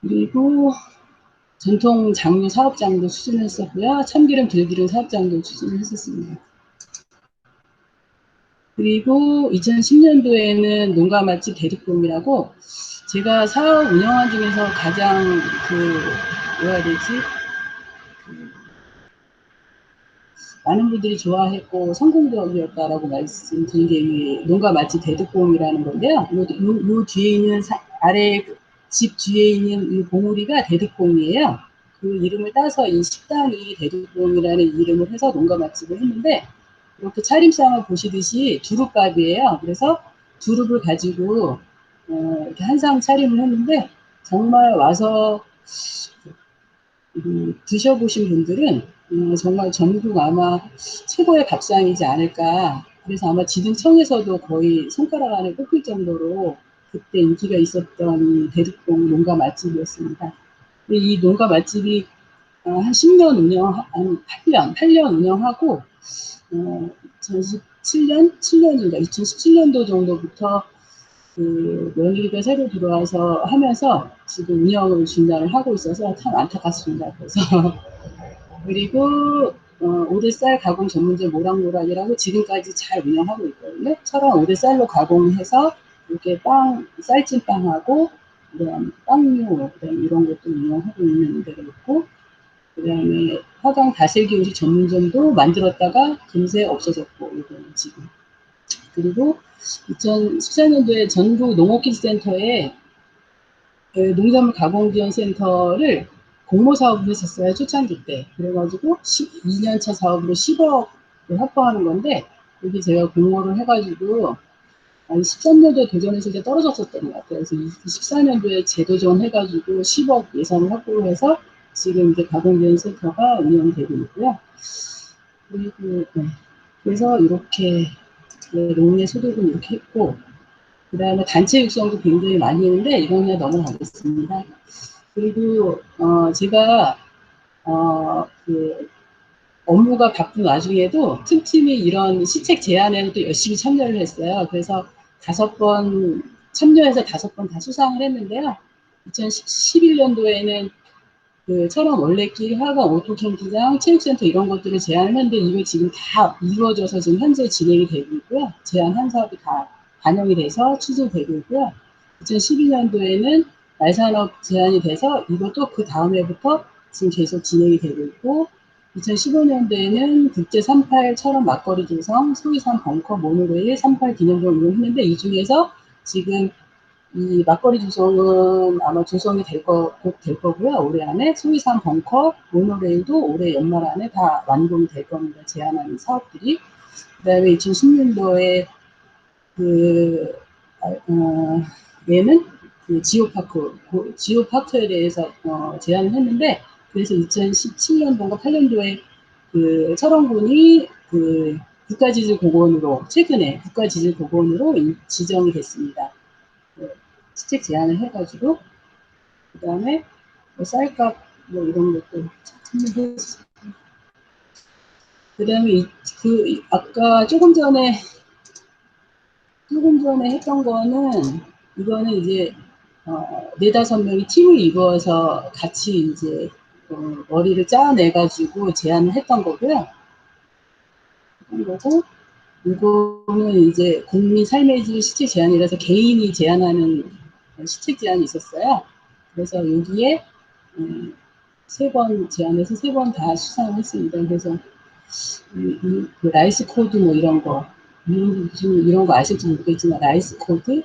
그리고 전통 장류 사업장도 추진했었고요. 참기름, 들기름 사업장도 추진을 했었습니다. 그리고 2010년도에는 농가 맛집 대립봉이라고 제가 사업 운영한 중에서 가장 뭐라 해야 되지? 많은 분들이 좋아했고 성공적이었다라고 말씀드린 게 농가 맛집 대득봉이라는 건데요. 요 뒤에 있는 아래 집 뒤에 있는 이 봉우리가 대득봉이에요. 그 이름을 따서 이 식당이 대득봉이라는 이름을 해서 농가 맛집을 했는데 이렇게 차림상을 보시듯이 두릅밥이에요. 그래서 두릅을 가지고 이렇게 한상 차림을 했는데 정말 와서 드셔보신 분들은 정말 전국 아마 최고의 밥상이지 않을까. 그래서 아마 지능청에서도 거의 손가락 안에 꼽힐 정도로 그때 인기가 있었던 대륙동 농가 맛집이었습니다. 이 농가 맛집이 한 10년 한 8년 운영하고, 2017년인가 2017년도 정도부터 그 며느리가 새로 들어와서 하면서 지금 운영을 중단을 하고 있어서 참 안타깝습니다. 그래서 그리고 오대쌀 가공 전문점 모락모락이라고 지금까지 잘 운영하고 있거든요. 철원 오대쌀로 가공해서 이렇게 쌀찜빵하고 그다음 빵류 그다음 이런 것도 운영하고 있는 데가 있고, 그다음에 화강 다슬기 음식 전문점도 만들었다가 금세 없어졌고 이거는 지금. 그리고 2014년도에 전국 농업기술센터에 농산물 가공지원센터를 공모사업을 했었어요. 초창기 때. 그래가지고 2년차 사업으로 10억을 확보하는 건데, 여기 제가 공모를 해가지고 13년도에 도전해서 이제 떨어졌었던 것 같아요. 그래서 14년도에 재도전해가지고 10억 예산을 확보를 해서 지금 이제 가공지원센터가 운영되고 있고요. 그리고 그래서 이렇게 농내 소득은 이렇게 했고, 그 다음에 단체 육성도 굉장히 많이 했는데 이건 그냥 넘어가겠습니다. 그리고 제가 그 업무가 바쁜 와중에도 틈틈이 이런 시책 제안에는 또 열심히 참여를 했어요. 그래서 5번 참여해서 5번 다 수상을 했는데요. 2011년도에는 그 철원 원래길 화강 오토캠프장 체육센터 이런 것들을 제안을 했는데 이거 지금 다 이루어져서 지금 현재 진행이 되고 있고요. 제안한 사업이 다 반영이 돼서 추진되고 있고요. 2012년도에는 말산업 제안이 돼서 이것도 그 다음 해부터 지금 계속 진행이 되고 있고, 2015년도에는 국제 38 철원 막거리 조성 소위 3 벙커 모노레일 38 기념점 운영했는데 이 중에서 지금 이 막거리 조성은 아마 조성이 곧 될 거고요. 올해 안에 소위산 벙커, 모노레일도 올해 연말 안에 다 완공이 될 겁니다. 제안하는 사업들이. 그 다음에 2010년도에 얘는 그 지오파크에 대해서 제안을 했는데, 그래서 2017년도인가 8년도에 그 철원군이 그 국가지질공원으로 최근에 국가지질공원으로 지정이 됐습니다. 시책 제안을 해가지고, 그 다음에 뭐 쌀값 뭐 이런 것도 참여했습니다. 그 다음에 아까 조금 전에 했던 거는 이거는 이제 4~5명이 팀을 이루어서 같이 이제 머리를 짜내가지고 제안을 했던 거고요. 그리고 이거는 이제 국민 삶의 질 시책 제안이라서 개인이 제안하는 시책 제안이 있었어요. 그래서 여기에 3번 제안해서 3번 다 수상을 했습니다. 그래서 그 라이스 코드 뭐 이런 거 이런 거 아실지 모르겠지만 라이스 코드,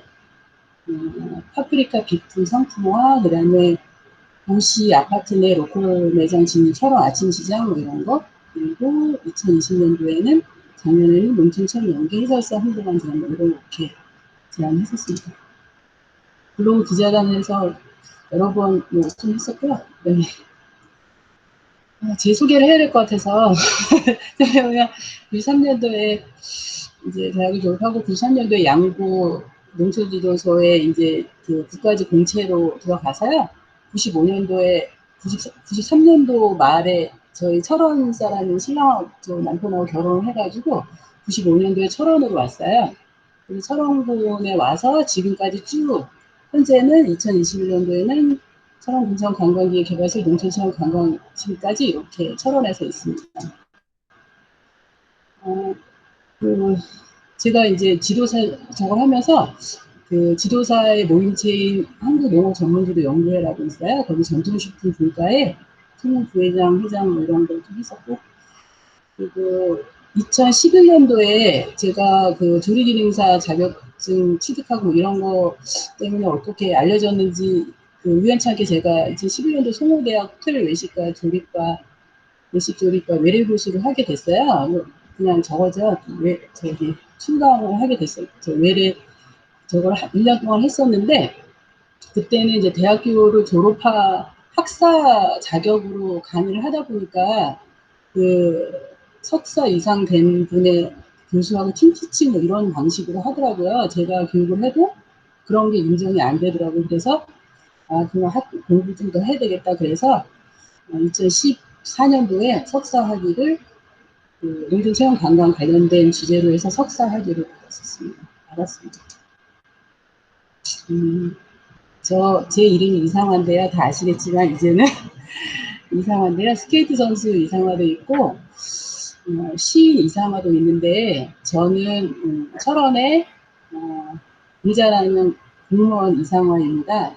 파프리카 비품 상품화, 그 다음에 도시 아파트 내 로컬 매장 진입 철원 아침 시장 뭐 이런 거, 그리고 2020년도에는 작년에는 농촌철 연계 해설사 홍보관 제안 뭐 이렇게 제안했었습니다. 블로그 기자단에서 여러 번 오픈했었고요. 네. 제 소개를 해야 될 것 같아서 그냥 93년도에 이제 대학을 졸업하고 93년도에 양구 농촌지도소에 이제 그 국가지 공채로 들어가서요. 93년도 말에 저희 철원 사람인 신랑 남편하고 결혼을 해가지고 95년도에 철원으로 왔어요. 그래서 철원군에 와서 지금까지 쭉 현재는 2021년도에는 철원 군청 관광기획 개발실 농촌체험 관광팀까지 이렇게 철원에서 있습니다. 제가 이제 지도사 저걸 하면서 그 지도사의 모임체인 한국농업전문지도 연구회라고 있어요. 거기 전통식품 분과에 총무 부회장, 회장 뭐 이런 걸 좀 했었고, 그리고 2011년도에 제가 그 조리기능사 자격증 취득하고 이런 거 때문에 어떻게 알려졌는지 그 우연찮게 제가 2011년도 송호대학 호텔 외식과 조리과 외식조리과 외래고시를 하게 됐어요. 그냥 저거죠. 저기 출강을 하게 됐어요. 저 외래 저걸 1년 동안 했었는데, 그때는 이제 대학교를 졸업한 학사 자격으로 강의를 하다 보니까 그 석사 이상 된 분의 교수하고 팀티칭 뭐 이런 방식으로 하더라고요. 제가 교육을 해도 그런 게 인정이 안 되더라고요. 그래서 그냥 공부 좀 더 해야 되겠다. 그래서 2014년도에 석사 학위를 그 농촌 체험 관광 관련된 주제로 해서 석사 학위를 받았습니다. 제 이름이 이상한데요. 다 아시겠지만 이제는 이상한데요. 스케이트 선수 이상화도 있고 시인 이상화도 있는데 저는 철원의 일자라는 공무원 이상화입니다.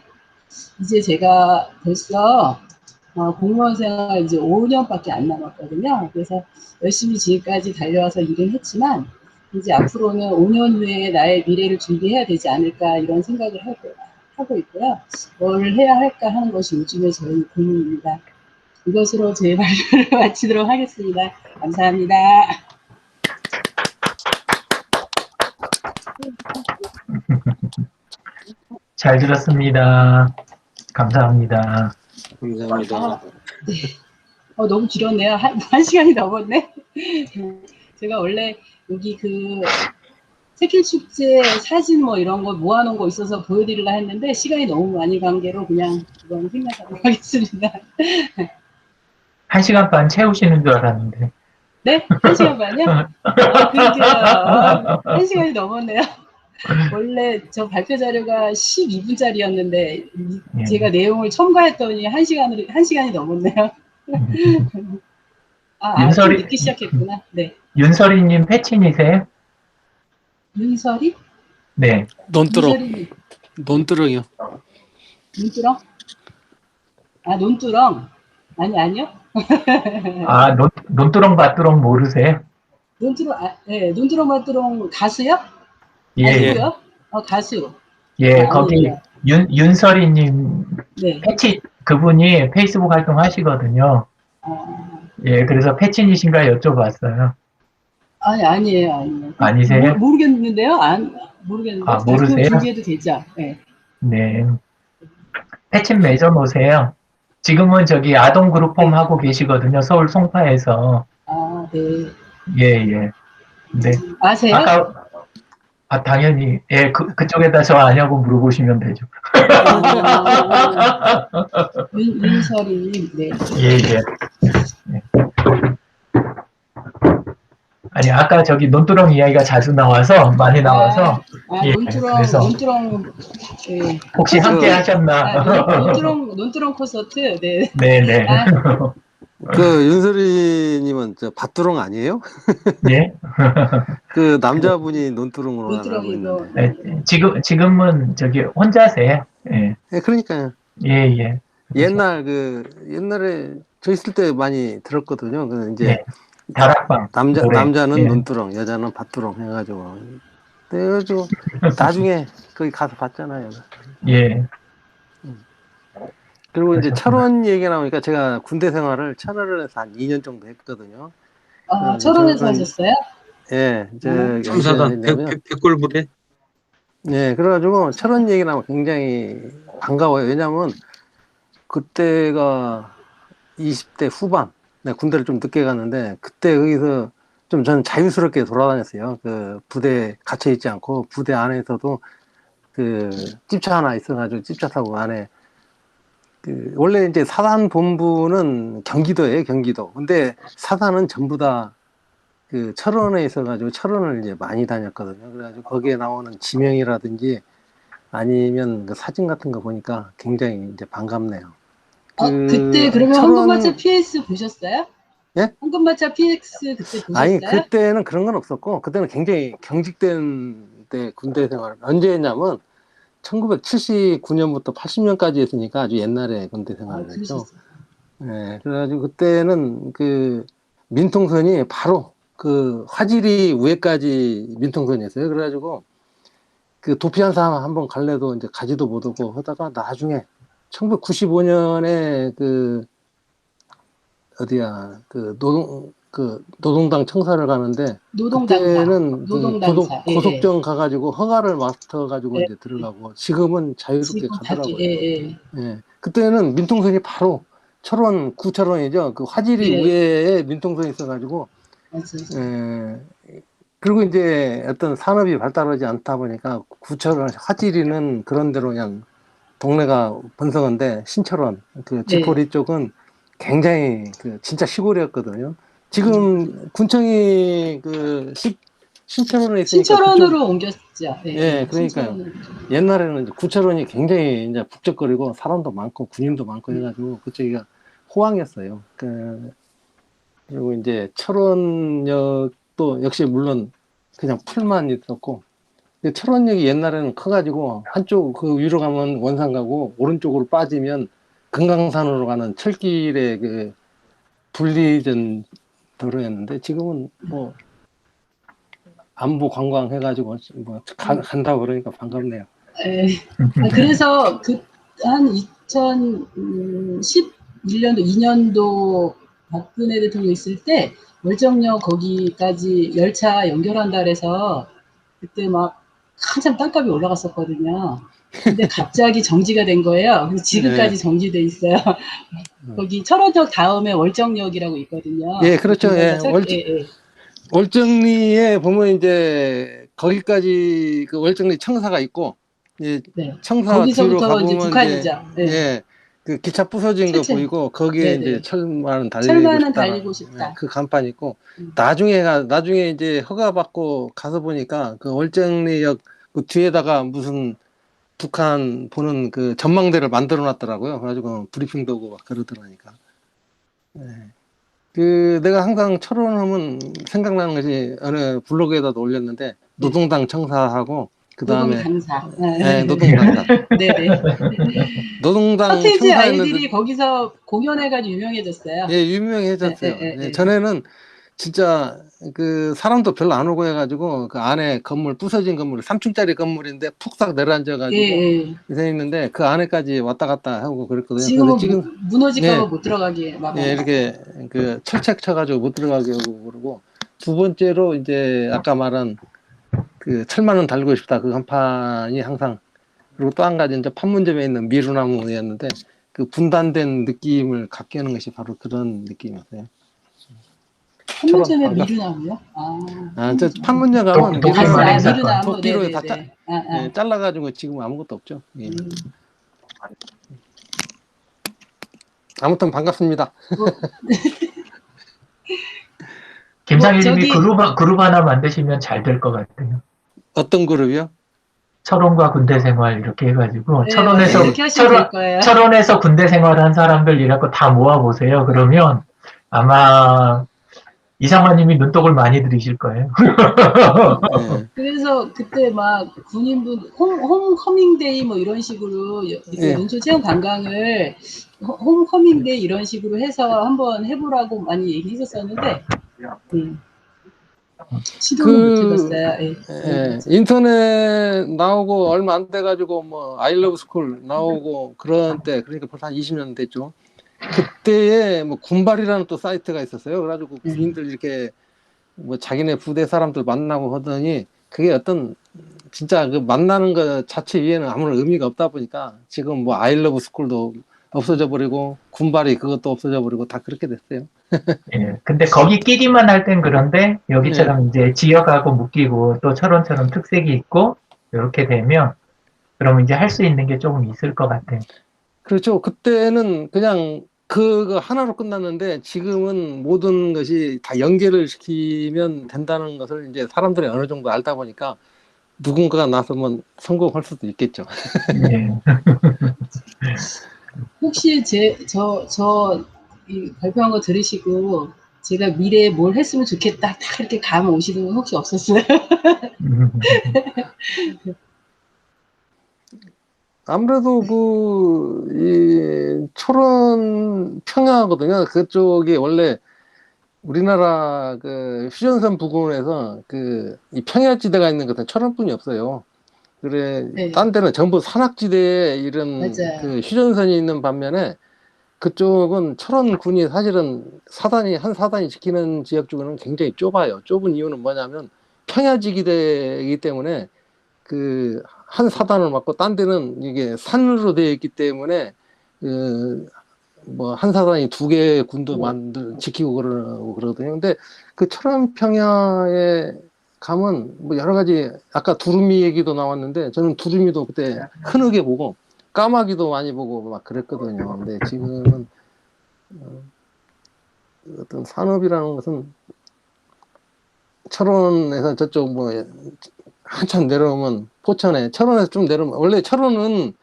이제 제가 벌써 공무원 생활 이제 5년밖에 안 남았거든요. 그래서 열심히 지금까지 달려와서 일을 했지만 이제 앞으로는 5년 후에 나의 미래를 준비해야 되지 않을까 이런 생각을 하고 있고요. 뭘 해야 할까 하는 것이 요즘에 저희 고민입니다. 이것으로 제 발표를 마치도록 하겠습니다. 감사합니다. 잘 들었습니다. 감사합니다. 감사합니다. 네. 너무 길었네요. 한 시간이 넘었네. 제가 원래 여기 그 새길축제 사진 뭐 이런 거 모아놓은 거 있어서 보여드리려 했는데 시간이 너무 많이 간 게로 그냥 그건 생략하도록 하겠습니다. 1시간 반 채우시는 줄 알았는데. 네? 1시간 반이요? 그러게요. 1시간이 넘었네요. 원래 저 발표 자료가 12분짜리였는데 제가 내용을 첨가했더니 1시간이 넘었네요. 좀 늦게 시작했구나. 네. 윤설이님 패친이세요? 윤설이? 네. 논두렁이요. 논두렁? 논두렁. 아니요. 논두렁 밭두렁 모르세요? 네, 논두렁 밭두렁 가수요? 예. 가수요? 가수. 예, 거기 윤설이님 네. 패친 그분이 페이스북 활동 하시거든요. 예, 그래서 패친이신가 여쭤봤어요. 아니에요. 아니세요? 모르겠는데요? 모르겠는데. 모르세요? 준비해도 되죠? 네. 네. 패친 맺어 놓으세요. 지금은 저기 아동 그룹홈 하고 계시거든요. 서울 송파에서. 네. 예. 네. 아세요? 당연히. 예, 그쪽에다 저 아냐고 물어보시면 되죠. 윤설이님, 네. 예. 네. 아니, 아까 저기 논두렁 이야기가 자주 나와서, 많이 나와서. 예, 논두렁, 예. 혹시 함께 하셨나? 논두렁 콘서트, 네. 네네. 그 윤설이님은 저 밭두렁 아니에요? 예? 그 남자분이 논두렁으로 알고 있는데. 네, 지금은 저기 혼자세요. 예. 네, 그러니까요. 예. 옛날에 저 있을 때 많이 들었거든요. 그 이제 네. 다락방. 남자는 예. 논두렁, 여자는 밭두렁 해가지고. 그래가지고 나중에 거기 가서 봤잖아요. 예. 그리고 이제 그러셨구나. 철원 얘기 나오니까 제가 군대 생활을 철원에서 한 2년 정도 했거든요. 철원에서 하셨어요? 예, 참사단 백골부대. 네, 그래가지고 철원 얘기 나오면 굉장히 반가워요. 왜냐면 그때가 20대 후반, 내가 군대를 좀 늦게 갔는데 그때 거기서 좀 저는 자유스럽게 돌아다녔어요. 그 부대에 갇혀 있지 않고 부대 안에서도 그 집차 하나 있어가지고 집차 타고 안에 그 원래 이제 사단 본부는 경기도예요, 경기도. 근데 사단은 전부 다 그 철원에 있어가지고 철원을 이제 많이 다녔거든요. 그래가지고 거기에 나오는 지명이라든지 아니면 그 사진 같은 거 보니까 굉장히 이제 반갑네요. 그때 그러면 황금마차 PX 보셨어요? 예? 황금마차 PX 그때 보셨어요? 아니, 그때는 그런 건 없었고, 그때는 굉장히 경직된 때 군대 생활, 언제 했냐면, 1979년부터 80년까지 했으니까 아주 옛날에 군대 생활을 했죠. 네, 그래가지고 그때는 그 민통선이 바로 그 화지리 위에까지 민통선이었어요. 그래가지고 그 도피한사 한번 갈래도 이제 가지도 못하고 하다가 나중에 1995년에 그 어디야 그 노동당 청사를 가는데 그때는 그 고속정 가가지고 허가를 맡아가지고 이제 들어가고 지금은 자유롭게 가더라고요. 예. 그때는 민통선이 바로 철원 구철원이죠. 그 화지리 위에 민통선이 있어가지고 그리고 이제 어떤 산업이 발달하지 않다 보니까 구철원 화지리는 그런 데로 그냥 동네가 번성한데 신철원 그 지포리 쪽은 굉장히 진짜 시골이었거든요. 지금 군청이 신철원에 있으니까 신철원으로 옮겼죠. 예, 그러니까요. 신철원으로 옮겼죠. 옛날에는 이제 구철원이 굉장히 이제 북적거리고 사람도 많고 군인도 많고 해가지고 그쪽이가 호황이었어요. 그리고 이제 철원역도 역시 물론 그냥 풀만 있었고, 근데 철원역이 옛날에는 커가지고 한쪽 그 위로 가면 원산 가고 오른쪽으로 빠지면 금강산으로 가는 철길의 그 분리된 도로였는데 지금은 뭐 안보 관광 해가지고 뭐 간다고 그러니까 반갑네요. 예. 그래서 한 2011년도, 2년도 박근혜 대통령 있을 때 월정역 거기까지 열차 연결한다 그래서 그때 막 한참 땅값이 올라갔었거든요. 근데 갑자기 정지가 된 거예요. 그래서 지금까지 정지돼 있어요. 거기 철원역 다음에 월정역이라고 있거든요. 예, 그렇죠. 예. 예. 월정리에 보면 이제 거기까지 그 월정리 청사가 있고, 예, 네. 청사 뒤로 거기서부터 가보면 이제 북한이죠. 네. 예, 그 기차 부서진 거 보이고 거기에 네네. 이제 철만은 철만은 달리고 달리고 싶다. 예, 그 간판 있고 나중에 이제 허가 받고 가서 보니까 그 월정리역 그 뒤에다가 무슨 북한 보는 그 전망대를 만들어 놨더라고요. 그래가지고 브리핑도 오고 막 그러더라니까. 예. 내가 항상 철원하면 생각나는 것이 어느 블로그에다도 올렸는데, 노동당 청사하고, 그 다음에, 노동당사. 네, 노동당사. 네네. 노동당 서태지 청사였는데, 아이들이 거기서 공연해가지고 유명해졌어요. 예, 유명해졌어요. 예, 전에는 진짜 그 사람도 별로 안 오고 해가지고, 그 안에 건물, 부서진 건물, 3층짜리 건물인데 푹싹 내려앉아가지고, 예. 돼 있는데, 그 안에까지 왔다 갔다 하고 그랬거든요. 지금은 지금, 무너질까봐 예. 못 들어가게 막. 예, 이렇게 그 철책 쳐가지고 못 들어가게 하고 그러고, 두 번째로 이제 아까 말한 그 철만은 달고 싶다 그 간판이 항상, 그리고 또 한 가지 이제 판문점에 있는 미루나무였는데 그 분단된 느낌을 갖게 하는 것이 바로 그런 느낌이었어요. 판문점에 미루나무요? 저 판문점 가면 미루나무 도끼로 네네네. 다 예, 잘라가지고 지금 아무것도 없죠. 예. 아무튼 반갑습니다. 김상일님이 그룹 하나 만드시면 잘 될 것 같아요. 어떤 그룹이요? 철원과 군대 생활 이렇게 해가지고 네, 철원에서 이렇게 하시면 될 거예요. 철원에서 군대 생활한 사람들 이라고 다 모아보세요. 그러면 아마 이상화님이 눈독을 많이 들이실 거예요. 네. 그래서 그때 막 군인분 홈커밍데이 뭐 이런 식으로 예. 농촌 체험 관광을 홈커밍데이 이런 식으로 해서 한번 해보라고 많이 얘기했었었는데 시도는 못 해봤어요. 예, 인터넷 나오고 얼마 안 돼가지고 뭐 아이러브 스쿨 나오고 그런 때, 그러니까 벌써 한 20년 됐죠. 그때에 뭐 군발이라는 또 사이트가 있었어요. 그래가지고 군인들 이렇게 뭐 자기네 부대 사람들 만나고 하더니 그게 어떤 진짜 그 만나는 것 자체 위에는 아무런 의미가 없다 보니까 지금 뭐 아이러브 스쿨도 없어져 버리고 군발이 그것도 없어져 버리고 다 그렇게 됐어요. 예, 근데 거기끼리만 할 땐 그런데 여기처럼 이제 지역하고 묶이고 또 철원처럼 특색이 있고 이렇게 되면 그러면 이제 할 수 있는 게 조금 있을 것 같아요. 그렇죠. 그때는 그냥 그거 하나로 끝났는데 지금은 모든 것이 다 연결을 시키면 된다는 것을 이제 사람들이 어느 정도 알다 보니까 누군가가 나서면 성공할 수도 있겠죠. 예. 혹시 이 발표한 거 들으시고 제가 미래에 뭘 했으면 좋겠다 딱 이렇게 감 오시는 분 혹시 없었어요? 아무래도 이 철원 평야거든요. 그쪽이 원래 우리나라 그 휴전선 부근에서 이 평야지대가 있는 것은 철원뿐이 없어요. 그래, 네. 딴 데는 전부 산악지대에 이런 맞아요. 그 휴전선이 있는 반면에 그쪽은 철원군이 사실은 한 사단이 지키는 지역 중에는 굉장히 좁아요. 좁은 이유는 뭐냐면 평야지기대이기 때문에 그 한 사단을 맡고 딴 데는 이게 산으로 되어 있기 때문에 뭐 한 사단이 두 개의 군도 지키고 그러거든요. 근데 그 철원 평야에 가면 뭐 여러 가지, 아까 두루미 얘기도 나왔는데 저는 두루미도 그때 흔하게 보고 까마귀도 많이 보고 막 그랬거든요. 근데 지금은 어떤 산업이라는 것은 철원에서 저쪽 뭐 한참 내려오면 포천에 철원에서 좀 내려오면 원래 철원은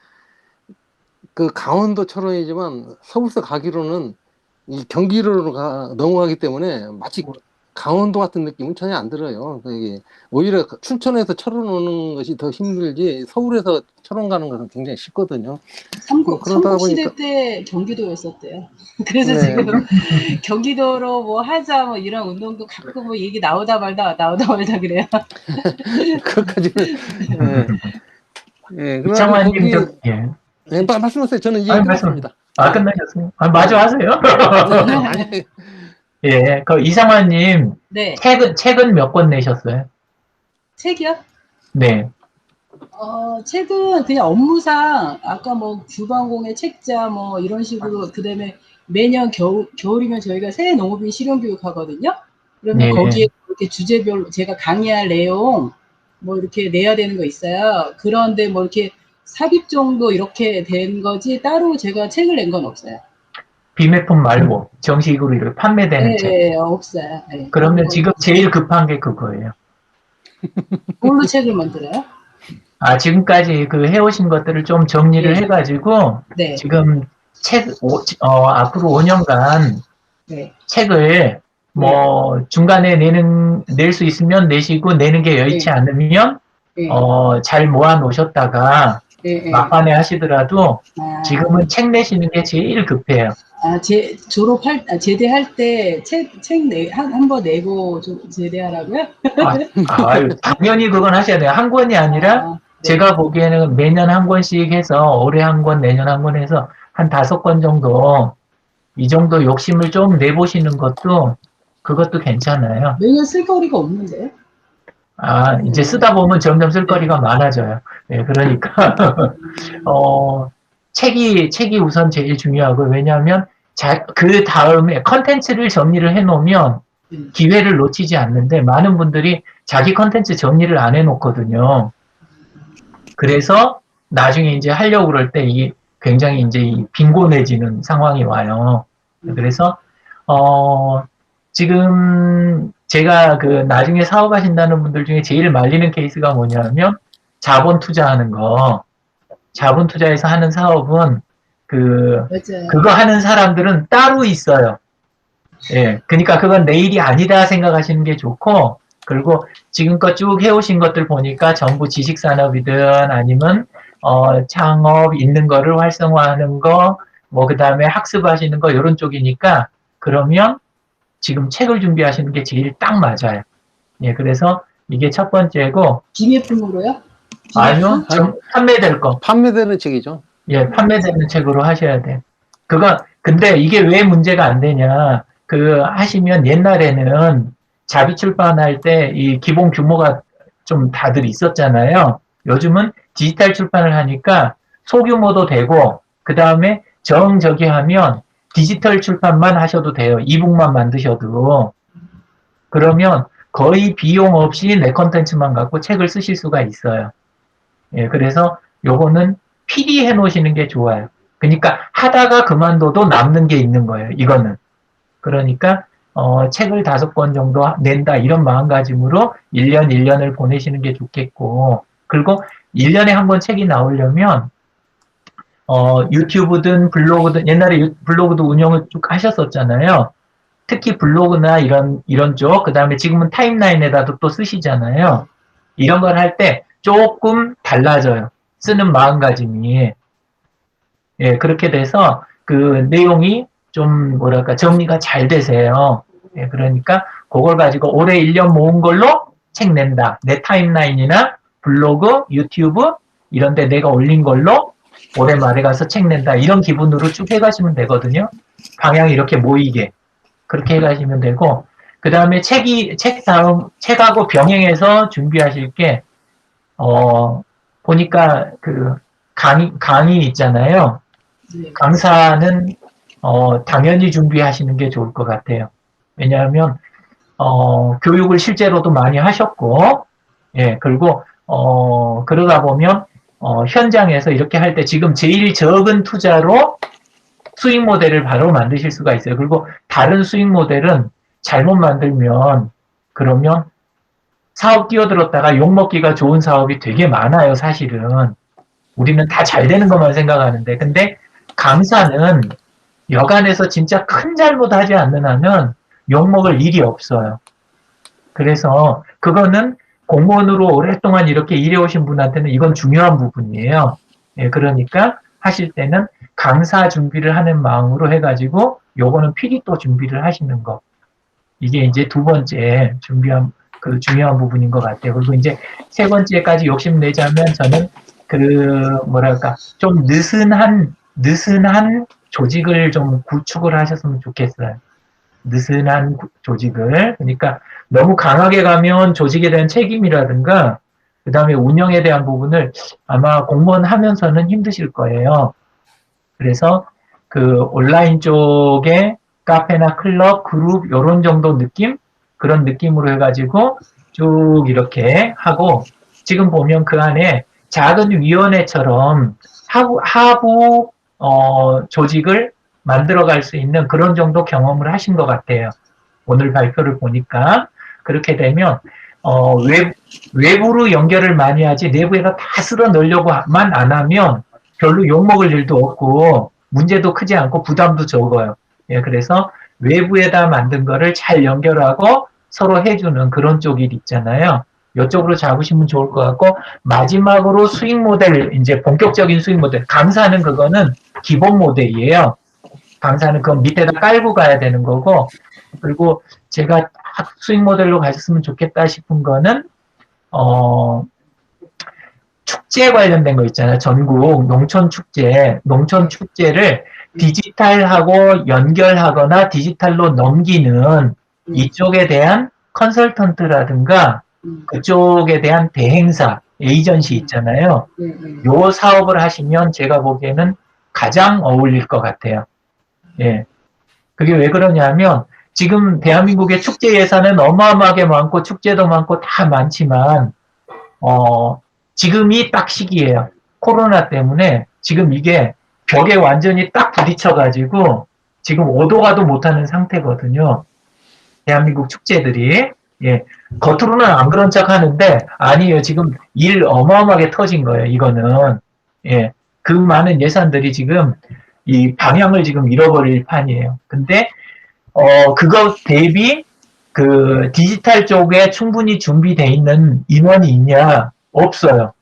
그 강원도 철원이지만 서울서 가기로는 이 경기도로 넘어가기 때문에 마치 강원도 같은 느낌은 전혀 안 들어요. 이게 오히려 춘천에서 철원 오는 것이 더 힘들지 서울에서 철원 가는 것은 굉장히 쉽거든요. 그러다 삼국시대 보니까 때 경기도였었대요. 그래서 네. 지금 경기도로 뭐 하자 뭐 이런 운동도 가끔 뭐 얘기 나오다 말다 그래요. 그것까지는 그래가지고 이창환님 거기 예. 말씀하세요. 저는 이제 아니, 끝났습니다. 끝나셨어요? 마저 하세요. 아니, 예, 그 이상환님 네. 책은 몇 권 내셨어요? 책이요? 네. 책은 그냥 업무상 아까 뭐 주방공예 책자 뭐 이런 식으로 그다음에 매년 겨울이면 저희가 새 농업인 실용교육 하거든요. 그러면 예. 거기에 이렇게 주제별로 제가 강의할 내용 뭐 이렇게 내야 되는 거 있어요. 그런데 뭐 이렇게 삽입 정도 이렇게 된 거지 따로 제가 책을 낸 건 없어요. 비매품 말고 정식으로 이렇게 판매되는 책. 네, 없어요. 네, 그러면 지금 제일 급한 게 그거예요. 뭘로 책을 만들어요? 지금까지 그 해오신 것들을 좀 정리를 네. 해가지고 네. 지금 앞으로 5년간 네. 책을 뭐 중간에 낼 수 있으면 내시고 내는 게 여의치 네. 않으면 네. 잘 모아 놓으셨다가 네. 막판에 하시더라도 지금은 책 내시는 게 제일 급해요. 제대할 때 한 번 내고 제대하라고요? 당연히 그건 하셔야 돼요. 한 권이 아니라 네. 제가 보기에는 매년 한 권씩 해서 올해 한 권, 내년 한 권 해서 한 5권 정도 이 정도 욕심을 좀 내보시는 것도 그것도 괜찮아요. 매년 쓸 거리가 없는데요? 이제 쓰다 보면 점점 쓸 거리가 많아져요. 네, 그러니까 책이 우선 제일 중요하고 왜냐하면 그 다음에 컨텐츠를 정리를 해놓으면 기회를 놓치지 않는데 많은 분들이 자기 컨텐츠 정리를 안 해놓거든요. 그래서 나중에 이제 하려고 그럴 때 이게 굉장히 이제 빈곤해지는 상황이 와요. 그래서 지금 제가 그 나중에 사업하신다는 분들 중에 제일 말리는 케이스가 뭐냐면 자본 투자하는 거. 자본 투자해서 하는 사업은 그거 하는 사람들은 따로 있어요. 예. 그러니까 그건 내 일이 아니다 생각하시는 게 좋고, 그리고 지금껏 쭉 해오신 것들 보니까 전부 지식산업이든 아니면, 창업 있는 거를 활성화하는 거, 뭐, 그 다음에 학습하시는 거, 이런 쪽이니까, 그러면 지금 책을 준비하시는 게 제일 딱 맞아요. 예. 그래서 이게 첫 번째고. 기계품으로요? 아니요. 판매될 거. 판매되는 책이죠. 예, 판매되는 책으로 하셔야 돼. 근데 이게 왜 문제가 안 되냐. 하시면 옛날에는 자비 출판할 때 이 기본 규모가 좀 다들 있었잖아요. 요즘은 디지털 출판을 하니까 소규모도 되고, 그 다음에 저기 하면 디지털 출판만 하셔도 돼요. 이북만 만드셔도. 그러면 거의 비용 없이 내 컨텐츠만 갖고 책을 쓰실 수가 있어요. 예, 그래서 요거는 필히 해놓으시는 게 좋아요. 그러니까 하다가 그만둬도 남는 게 있는 거예요. 이거는. 그러니까 책을 5권 정도 낸다 이런 마음가짐으로 1년을 보내시는 게 좋겠고, 그리고 1년에 한 권 책이 나오려면 유튜브든 블로그든 옛날에 블로그도 운영을 쭉 하셨었잖아요. 특히 블로그나 이런 쪽, 그 다음에 지금은 타임라인에다도 또 쓰시잖아요. 이런 걸 할 때 조금 달라져요. 쓰는 마음가짐이. 예, 그렇게 돼서 그 내용이 좀 정리가 잘 되세요. 예, 그러니까 그걸 가지고 올해 1년 모은 걸로 책 낸다. 내 타임라인이나 블로그, 유튜브 이런 데 내가 올린 걸로 올해 말에 가서 책 낸다. 이런 기분으로 쭉 해가시면 되거든요. 방향이 이렇게 모이게. 그렇게 해가시면 되고, 그 다음에 책하고 병행해서 준비하실 게, 보니까 강의 있잖아요. 강사는, 당연히 준비하시는 게 좋을 것 같아요. 왜냐하면, 교육을 실제로도 많이 하셨고, 예, 그리고, 그러다 보면, 현장에서 이렇게 할 때 지금 제일 적은 투자로 수익 모델을 바로 만드실 수가 있어요. 그리고 다른 수익 모델은 잘못 만들면 그러면 사업 뛰어들었다가 욕먹기가 좋은 사업이 되게 많아요, 사실은. 우리는 다 잘 되는 것만 생각하는데. 근데 강사는 여간에서 진짜 큰 잘못하지 않는 한은 욕먹을 일이 없어요. 그래서 그거는 공무원으로 오랫동안 이렇게 일해오신 분한테는 이건 중요한 부분이에요. 예, 그러니까 하실 때는 강사 준비를 하는 마음으로 해가지고 요거는 필히 또 준비를 하시는 거. 이게 이제 두 번째 준비한 그 중요한 부분인 것 같아요. 그리고 이제 세 번째까지 욕심내자면 저는 그 뭐랄까 좀 느슨한 조직을 좀 구축을 하셨으면 좋겠어요. 느슨한 조직을. 그러니까 너무 강하게 가면 조직에 대한 책임이라든가 그 다음에 운영에 대한 부분을 아마 공무원 하면서는 힘드실 거예요. 그래서 그 온라인 쪽에 카페나 클럽, 그룹 이런 정도 느낌? 그런 느낌으로 해가지고 쭉 이렇게 하고 지금 보면 그 안에 작은 위원회처럼 하부 조직을 만들어갈 수 있는 그런 정도 경험을 하신 것 같아요. 오늘 발표를 보니까 그렇게 되면 외부로 연결을 많이 하지 내부에서 다 쓸어 넣으려고만 안 하면 별로 욕먹을 일도 없고 문제도 크지 않고 부담도 적어요. 예, 그래서 외부에다 만든 거를 잘 연결하고 서로 해주는 그런 쪽이 있잖아요. 이쪽으로 잡으시면 좋을 것 같고 마지막으로 수익 모델 이제 본격적인 수익 모델 강사는 그거는 기본 모델이에요. 강사는 그건 밑에다 깔고 가야 되는 거고 그리고 제가 수익 모델로 가셨으면 좋겠다 싶은 거는 축제 관련된 거 있잖아요. 전국 농촌 축제를 디지털하고 연결하거나 디지털로 넘기는 이쪽에 대한 컨설턴트라든가 그쪽에 대한 대행사, 에이전시 있잖아요. 요 사업을 하시면 제가 보기에는 가장 어울릴 것 같아요. 예. 그게 왜 그러냐면 지금 대한민국의 축제 예산은 어마어마하게 많고 축제도 많고 다 많지만 지금이 딱 시기예요. 코로나 때문에 지금 이게 벽에 완전히 딱 부딪혀가지고 지금 오도 가도 못하는 상태거든요. 대한민국 축제들이. 예. 겉으로는 안 그런 척 하는데 아니에요. 지금 일 어마어마하게 터진 거예요. 이거는. 예. 그 많은 예산들이 지금 이 방향을 지금 잃어버릴 판이에요. 근데 그거 대비 그 디지털 쪽에 충분히 준비되어 있는 인원이 있냐? 없어요.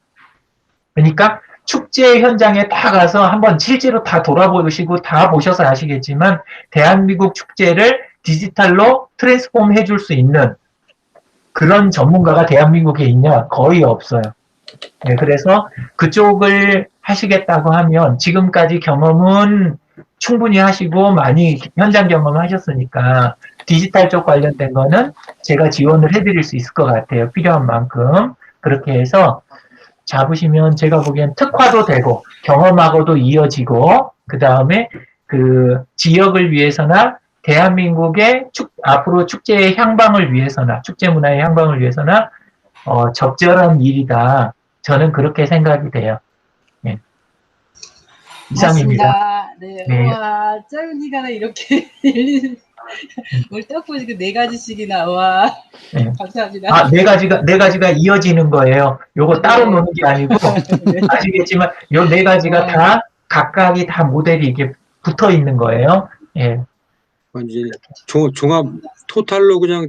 그러니까 축제 현장에 다 가서 한번 실제로 다 돌아보시고 다 보셔서 아시겠지만 대한민국 축제를 디지털로 트랜스폼 해줄 수 있는 그런 전문가가 대한민국에 있냐? 거의 없어요. 네, 그래서 그쪽을 하시겠다고 하면 지금까지 경험은 충분히 하시고 많이 현장 경험을 하셨으니까 디지털 쪽 관련된 거는 제가 지원을 해드릴 수 있을 것 같아요. 필요한 만큼. 그렇게 해서 잡으시면 제가 보기엔 특화도 되고 경험하고도 이어지고 그 다음에 그 지역을 위해서나 대한민국의 앞으로 축제의 향방을 위해서나 축제 문화의 향방을 위해서나 적절한 일이다. 저는 그렇게 생각이 돼요. 네. 이상입니다. 맞습니다. 네. 네. 와, 짧은 시간에 이렇게 뭘 딱 보니까 네 가지씩이나 와. 네. 감사합니다. 아, 네 가지가 이어지는 거예요. 요거 따로 네. 노는 게 아니고 네. 아시겠지만 요 네 가지가 다 각각이 다 모델이 이게 붙어 있는 거예요. 예. 이제 종합 토탈로 그냥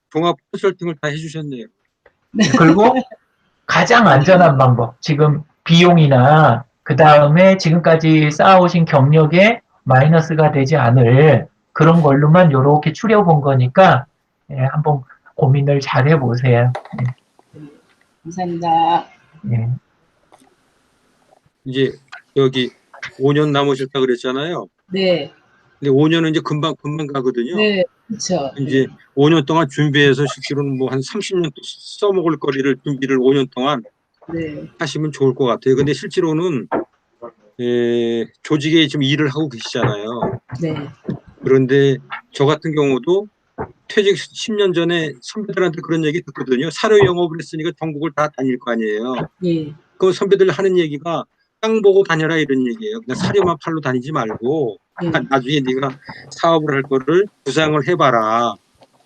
종합 컨설팅을 다 해주셨네요. 그리고 가장 안전한 방법, 지금 비용이나 그 다음에 지금까지 쌓아오신 경력에 마이너스가 되지 않을 그런 걸로만 이렇게 추려본 거니까 예, 한번 고민을 잘 해보세요. 감사합니다. 예. 이제 여기 5년 남으셨다 그랬잖아요. 네. 근데 5년은 이제 금방 가거든요. 네. 그렇죠. 이제 5년 동안 준비해서 실제로는 뭐 한 30년 써먹을 거리를 준비를 5년 동안 네. 하시면 좋을 것 같아요. 근데 실제로는 조직에 지금 일을 하고 계시잖아요. 네. 그런데 저 같은 경우도 퇴직 10년 전에 선배들한테 그런 얘기 듣거든요. 사료 영업을 했으니까 전국을 다 다닐 거 아니에요. 예. 그 선배들 하는 얘기가 땅 보고 다녀라 이런 얘기예요. 그냥 사료만 팔로 다니지 말고 나중에 네가 사업을 할 거를 구상을 해봐라.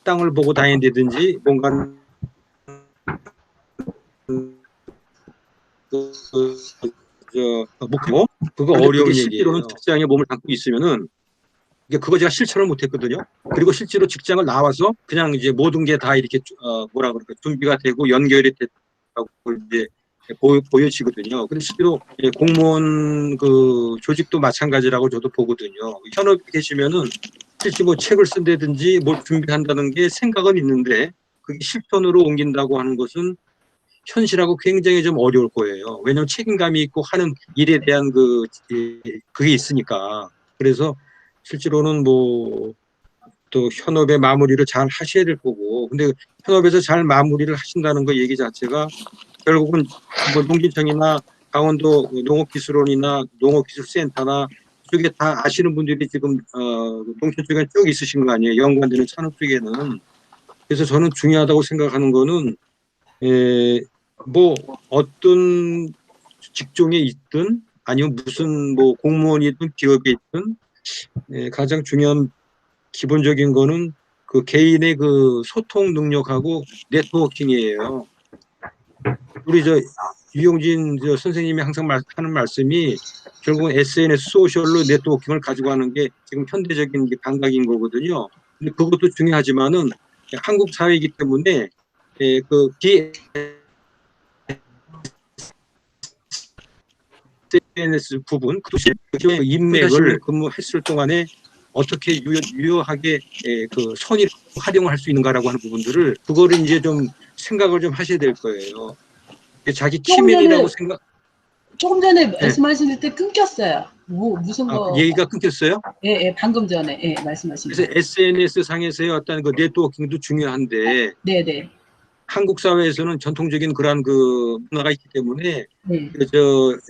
땅을 보고 다닌다든지 뭔가 목표 그거 어려운 실제로는 직장에 몸을 담고 있으면은 이게 그거 제가 실천을 못했거든요. 그리고 실제로 직장을 나와서 그냥 이제 모든 게 다 이렇게 뭐라 그럴까 준비가 되고 연결이 됐다고 이제 보여지거든요. 근데 실제로 공무원 그 조직도 마찬가지라고 저도 보거든요. 현업에 계시면은 실제 뭐 책을 쓴다든지 뭘 준비한다는 게 생각은 있는데 그게 실천으로 옮긴다고 하는 것은 현실하고 굉장히 좀 어려울 거예요. 왜냐하면 책임감이 있고 하는 일에 대한 그게 있으니까. 그래서 실제로는 뭐 또 현업의 마무리를 잘 하셔야 될 거고, 근데 현업에서 잘 마무리를 하신다는 거 얘기 자체가 결국은 뭐 농진청이나 강원도 농업기술원이나 농업기술센터나 이쪽에 다 아시는 분들이 지금 농촌 쪽에 쭉 있으신 거 아니에요. 연관되는 산업 쪽에는. 그래서 저는 중요하다고 생각하는 거는 뭐 어떤 직종에 있든 아니면 무슨 뭐 공무원이든 기업에 있든 가장 중요한 기본적인 거는 그 개인의 그 소통 능력하고 네트워킹이에요. 우리 유용진 선생님이 항상 하는 말씀이 결국은 SNS 소셜로 네트워킹을 가지고 가는 게 지금 현대적인 감각인 거거든요. 근데 그것도 중요하지만은 한국 사회이기 때문에 그 SNS 부분, 그 인맥을 근무했을 동안에 어떻게 유효하게 그 선의를 활용할 수 있는가라고 하는 부분들을 그거를 이제 좀 생각을 좀 하셔야 될 거예요. 자기 키맨이라고 생각. 조금 전에 말씀하실 때 끊겼어요. 무슨 거? 얘기가 끊겼어요? 예, 방금 전에 말씀하신. 그래서 SNS 상에서의 어떤 그 네트워킹도 중요한데. 네. 한국 사회에서는 전통적인 그러한 그 문화가 있기 때문에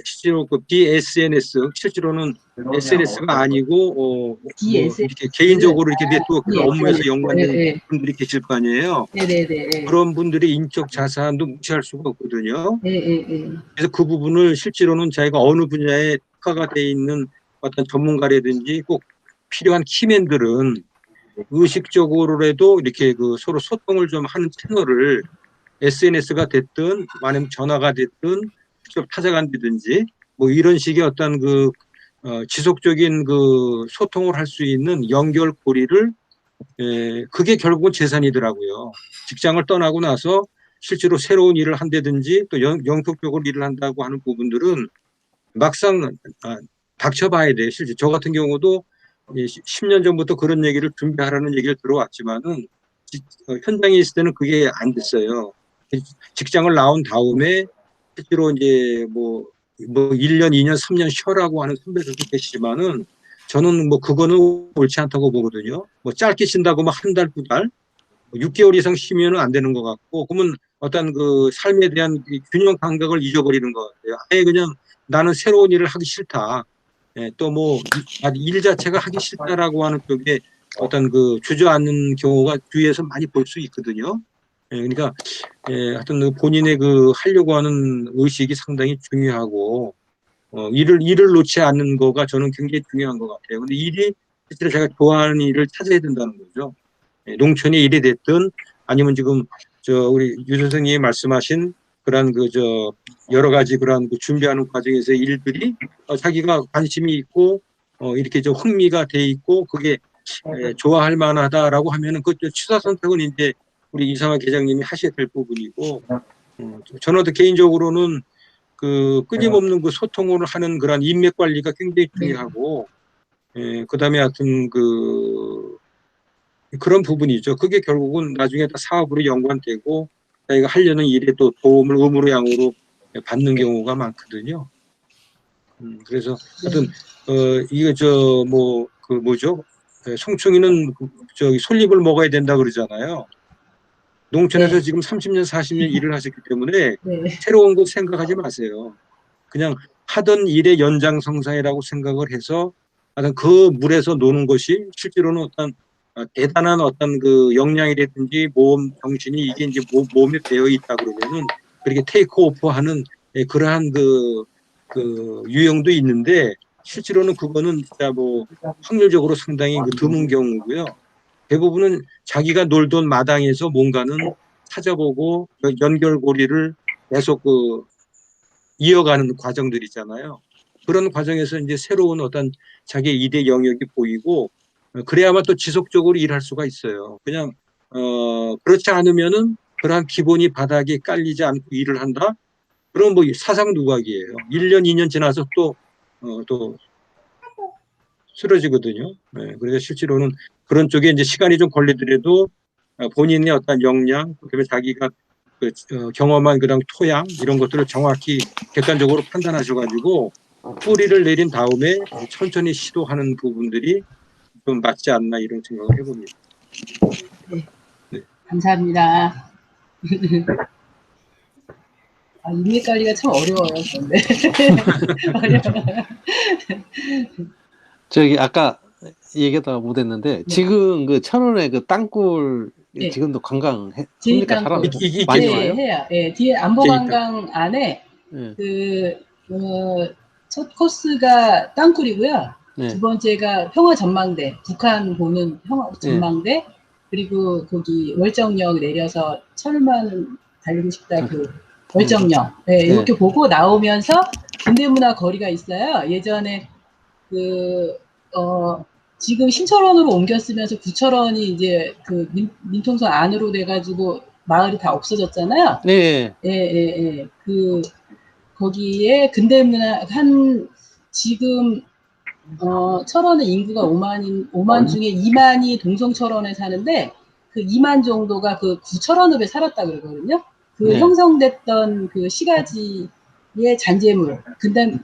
실제로 그 BSNS 실제로는 SNS가 아니고 이렇게 개인적으로 이렇게 네트워크 업무에서 연관된 분들이 계실 거 아니에요. 네네네. 그런 분들의 인적 자산도 무시할 수가 없거든요. 네. 그래서 그 부분을 실제로는 자기가 어느 분야에 특화가 돼 있는 어떤 전문가라든지 꼭 필요한 키맨들은 의식적으로라도 이렇게 그 서로 소통을 좀 하는 채널을 SNS가 됐든 아니면 전화가 됐든 직접 찾아간다든지 뭐 이런 식의 어떤 그 지속적인 그 소통을 할 수 있는 연결고리를 그게 결국은 재산이더라고요. 직장을 떠나고 나서 실제로 새로운 일을 한다든지 또 영속적으로 일을 한다고 하는 부분들은 막상 닥쳐봐야 돼요. 실제 저 같은 경우도 10년 전부터 그런 얘기를 준비하라는 얘기를 들어왔지만은 현장에 있을 때는 그게 안 됐어요. 직장을 나온 다음에 실제로 이제 뭐 1년, 2년, 3년 쉬어라고 하는 선배들도 계시지만은 저는 뭐 그거는 옳지 않다고 보거든요. 뭐 짧게 쉰다고 막 한 달, 2달, 6개월 이상 쉬면은 안 되는 것 같고, 그러면 어떤 그 삶에 대한 균형 감각을 잊어버리는 것 같아요. 아예 그냥 나는 새로운 일을 하기 싫다. 또 뭐 일 자체가 하기 싫다라고 하는 쪽에 어떤 그 주저앉는 경우가 주위에서 많이 볼 수 있거든요. 그러니까 하여튼 본인의 그 하려고 하는 의식이 상당히 중요하고 일을 놓지 않는 거가 저는 굉장히 중요한 것 같아요. 근데 일이 실제로 제가 좋아하는 일을 찾아야 된다는 거죠. 농촌의 일이 됐든 아니면 지금 우리 유 선생님이 말씀하신 그런 여러 가지 그런 준비하는 과정에서의 일들이 자기가 관심이 있고 이렇게 좀 흥미가 돼 있고 그게 좋아할 만하다라고 하면은 그 취사 선택은 이제 우리 이상화 계장님이 하셔야 될 부분이고 저는 개인적으로는 그 끊임없는 그 소통을 하는 그런 인맥 관리가 굉장히 중요하고 그다음에 하여튼 그런 부분이죠. 그게 결국은 나중에 다 사업으로 연관되고 자기가 하려는 일에 또 도움을 의무로 양으로 받는 경우가 많거든요. 그래서 하여튼 이거 뭐죠? 송충이는 솔잎을 먹어야 된다 그러잖아요. 농촌에서 지금 30년, 40년 일을 하셨기 때문에 새로운 거 생각하지 마세요. 그냥 하던 일의 연장선상이라고 생각을 해서 하여튼 그 물에서 노는 것이 실제로는 어떤 대단한 어떤 그 역량이라든지 모험 정신이 이게 이제 몸에 배어 있다 그러면은 그렇게 테이크 오프 하는 그러한 그 유형도 있는데 실제로는 그거는 진짜 뭐 확률적으로 상당히 그 드문 경우고요. 대부분은 자기가 놀던 마당에서 뭔가는 찾아보고 그 연결고리를 계속 그 이어가는 과정들 있잖아요. 그런 과정에서 이제 새로운 어떤 자기의 이대 영역이 보이고 그래야만 또 지속적으로 일할 수가 있어요. 그냥 그렇지 않으면은 그러한 기본이 바닥에 깔리지 않고 일을 한다? 그럼 뭐 사상누각이에요. 1년, 2년 지나서 또 쓰러지거든요. 네, 그래서 실제로는 그런 쪽에 이제 시간이 좀 걸리더라도 본인의 어떤 역량, 그다음에 자기가 경험한 그다음 토양 이런 것들을 정확히 객관적으로 판단하셔가지고 뿌리를 내린 다음에 천천히 시도하는 부분들이 좀 맞지 않나 이런 생각을 해봅니다. 네. 네. 감사합니다. 아, 인맥 관리가 참 어려워요, 그런데. 어려워요. 저기 아까 얘기하다가 못했는데 네. 지금 그 천원의 그 땅굴 네. 지금도 관광 합니까? 제일땅굴. 사람 많이 네, 와요? 해요. 예, 뒤에 안보관광 안에 네. 첫 코스가 땅굴이고요. 네. 두 번째가 평화전망대, 북한 보는 네. 평화전망대, 그리고 거기 월정역 내려서 철만 달리고 싶다 그 월정역. 네, 네. 이렇게 보고 나오면서 근대문화 거리가 있어요. 예전에 지금 신철원으로 옮겼으면서 구철원이 이제 그 민통선 안으로 돼가지고 마을이 다 없어졌잖아요. 네. 예. 거기에 근대문화 지금 철원의 인구가 5만 중에 2만이 동성철원에 사는데 그 2만 정도가 그 구철원읍에 살았다 그러거든요. 그 네. 형성됐던 그 시가지의 잔재물,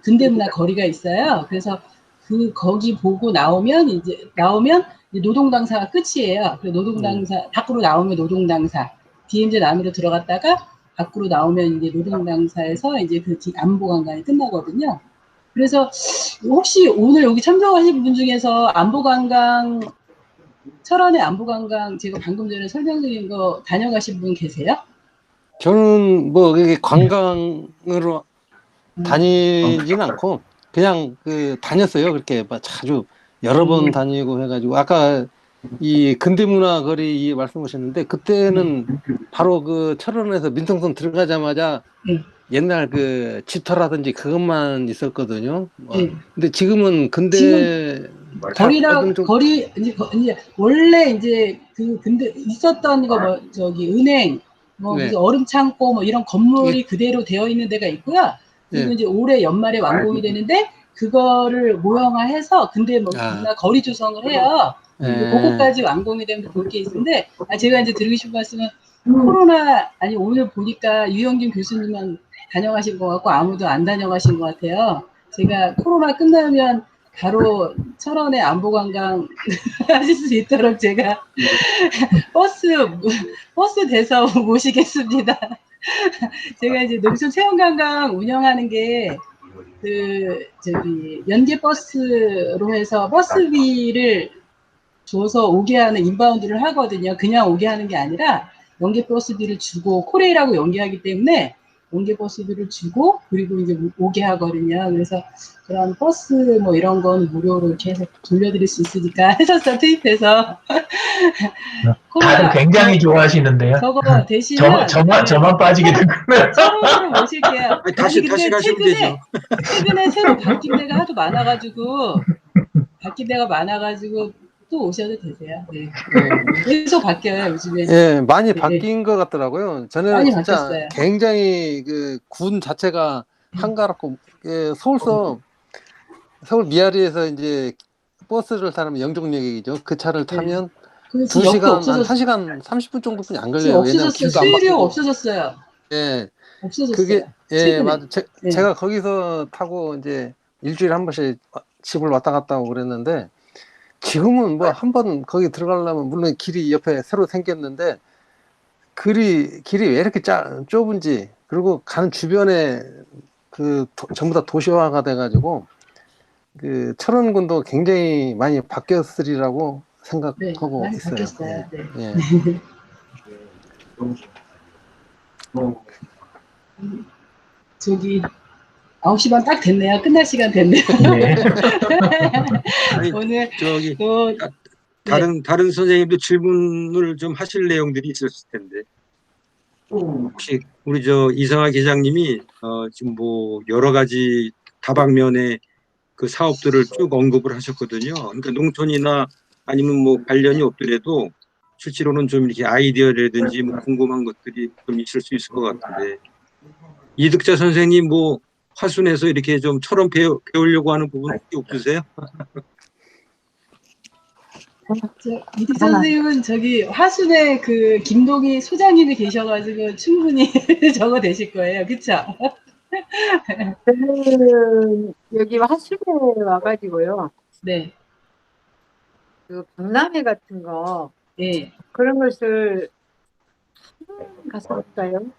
근대문화 거리가 있어요. 그래서 거기 보고 나오면 노동당사가 끝이에요. 그 노동당사 밖으로 나오면 노동당사, DMZ 안으로 들어갔다가 밖으로 나오면 이제 노동당사에서 이제 그 안보관광이 끝나거든요. 그래서 혹시 오늘 여기 참석하신 분 중에서 안보관광, 철원의 안보관광 제가 방금 전에 설명드린 거 다녀가신 분 계세요? 저는 뭐 이게 관광으로 다니진 않고 그냥 그 다녔어요. 그렇게 막 자주 여러 번 다니고 해가지고 아까 이 근대문화 거리 말씀하셨는데 그때는 바로 그 철원에서 민통선 들어가자마자 네. 옛날 그 집터라든지 그것만 있었거든요. 네. 근데 지금은 근대 이제 원래 이제 근데 있었던 거 뭐 저기 은행 뭐 네. 무슨 얼음 창고 뭐 이런 건물이 그대로 되어 있는 데가 있고요. 그리고 네. 이제 올해 연말에 완공이 되는데 그거를 모형화해서 근대 문화 거리 조성을 해요. 그거까지 완공이 되면 볼 게 있는데 제가 이제 드리고 싶은 말씀은 코로나 오늘 보니까 유영진 교수님만 다녀가신 것 같고 아무도 안 다녀가신 것 같아요. 제가 코로나 끝나면 바로 철원의 안보관광 하실 수 있도록 제가 버스 대서 모시겠습니다. 제가 이제 농촌 체험관광 운영하는 게 연계버스로 해서 버스비를 줘서 오게 하는 인바운드를 하거든요. 그냥 오게 하는 게 아니라 연계버스비를 주고 코레일하고 연계하기 때문에 연계버스비를 주고 그리고 이제 오게 하거든요. 그래서 그런 버스 뭐 이런 건 무료로 이렇게 해서 돌려드릴 수 있으니까 해설사 투입해서 다들 굉장히 좋아하시는데요. 저거 되시면 저만 빠지게 됐구나. 철원으로 모실게요. 다시 가시면 되죠. 최근에 새로 바뀐 데가 하도 많아가지고 또 오셔도 되세요. 네. 계속 바뀌어요, 요즘에. 예, 많이 바뀐 것 같더라고요. 전에는 많이 진짜 바뀌었어요. 굉장히 그 군 자체가 한가롭고, 서울 미아리에서 이제 버스를 타면 영종역이죠. 그 차를 타면 지금 역도 2시간, 한 1시간 30분 정도뿐이 안 걸려요. 왜냐면 없어졌어요. 길도 안 수유료 바뀌고. 없어졌어요. 예. 없어졌어요. 그게, 예, 최근에. 맞아. 제가 거기서 타고 이제 일주일에 한 번씩 집을 왔다 갔다 하고 그랬는데, 지금은 뭐 한 번 거기 들어가려면 물론 길이 옆에 새로 생겼는데 길이 왜 이렇게 좁은지 그리고 가는 주변에 전부 다 도시화가 돼가지고 그 철원군도 굉장히 많이 바뀌었으리라고 생각하고 많이 있어요. 바뀌었어요. 네. 예. 저기 9시 반 딱 됐네요. 끝날 시간 됐네요. 네. 아니, 오늘 저기 또 다른 선생님도 질문을 좀 하실 내용들이 있었을 텐데 혹시 우리 저 이상하 계장님이 지금 뭐 여러 가지 다방면의 그 사업들을 쭉 언급을 하셨거든요. 그러니까 농촌이나 아니면 뭐 관련이 없더라도 실제로는 좀 이렇게 아이디어라든지 뭐 궁금한 것들이 좀 있을 수 있을 것 같은데 이득자 선생님 뭐 화순에서 이렇게 좀 처럼 배우려고 하는 부분 혹시 없으세요? 이득 선생님은 저기 화순에 그 김동희 소장님이 계셔가지고 충분히 적어 되실 거예요. 그쵸? 저는 여기 화순에 와가지고요. 네. 그 박람회 같은 거 예. 그런 것을 갔었어요.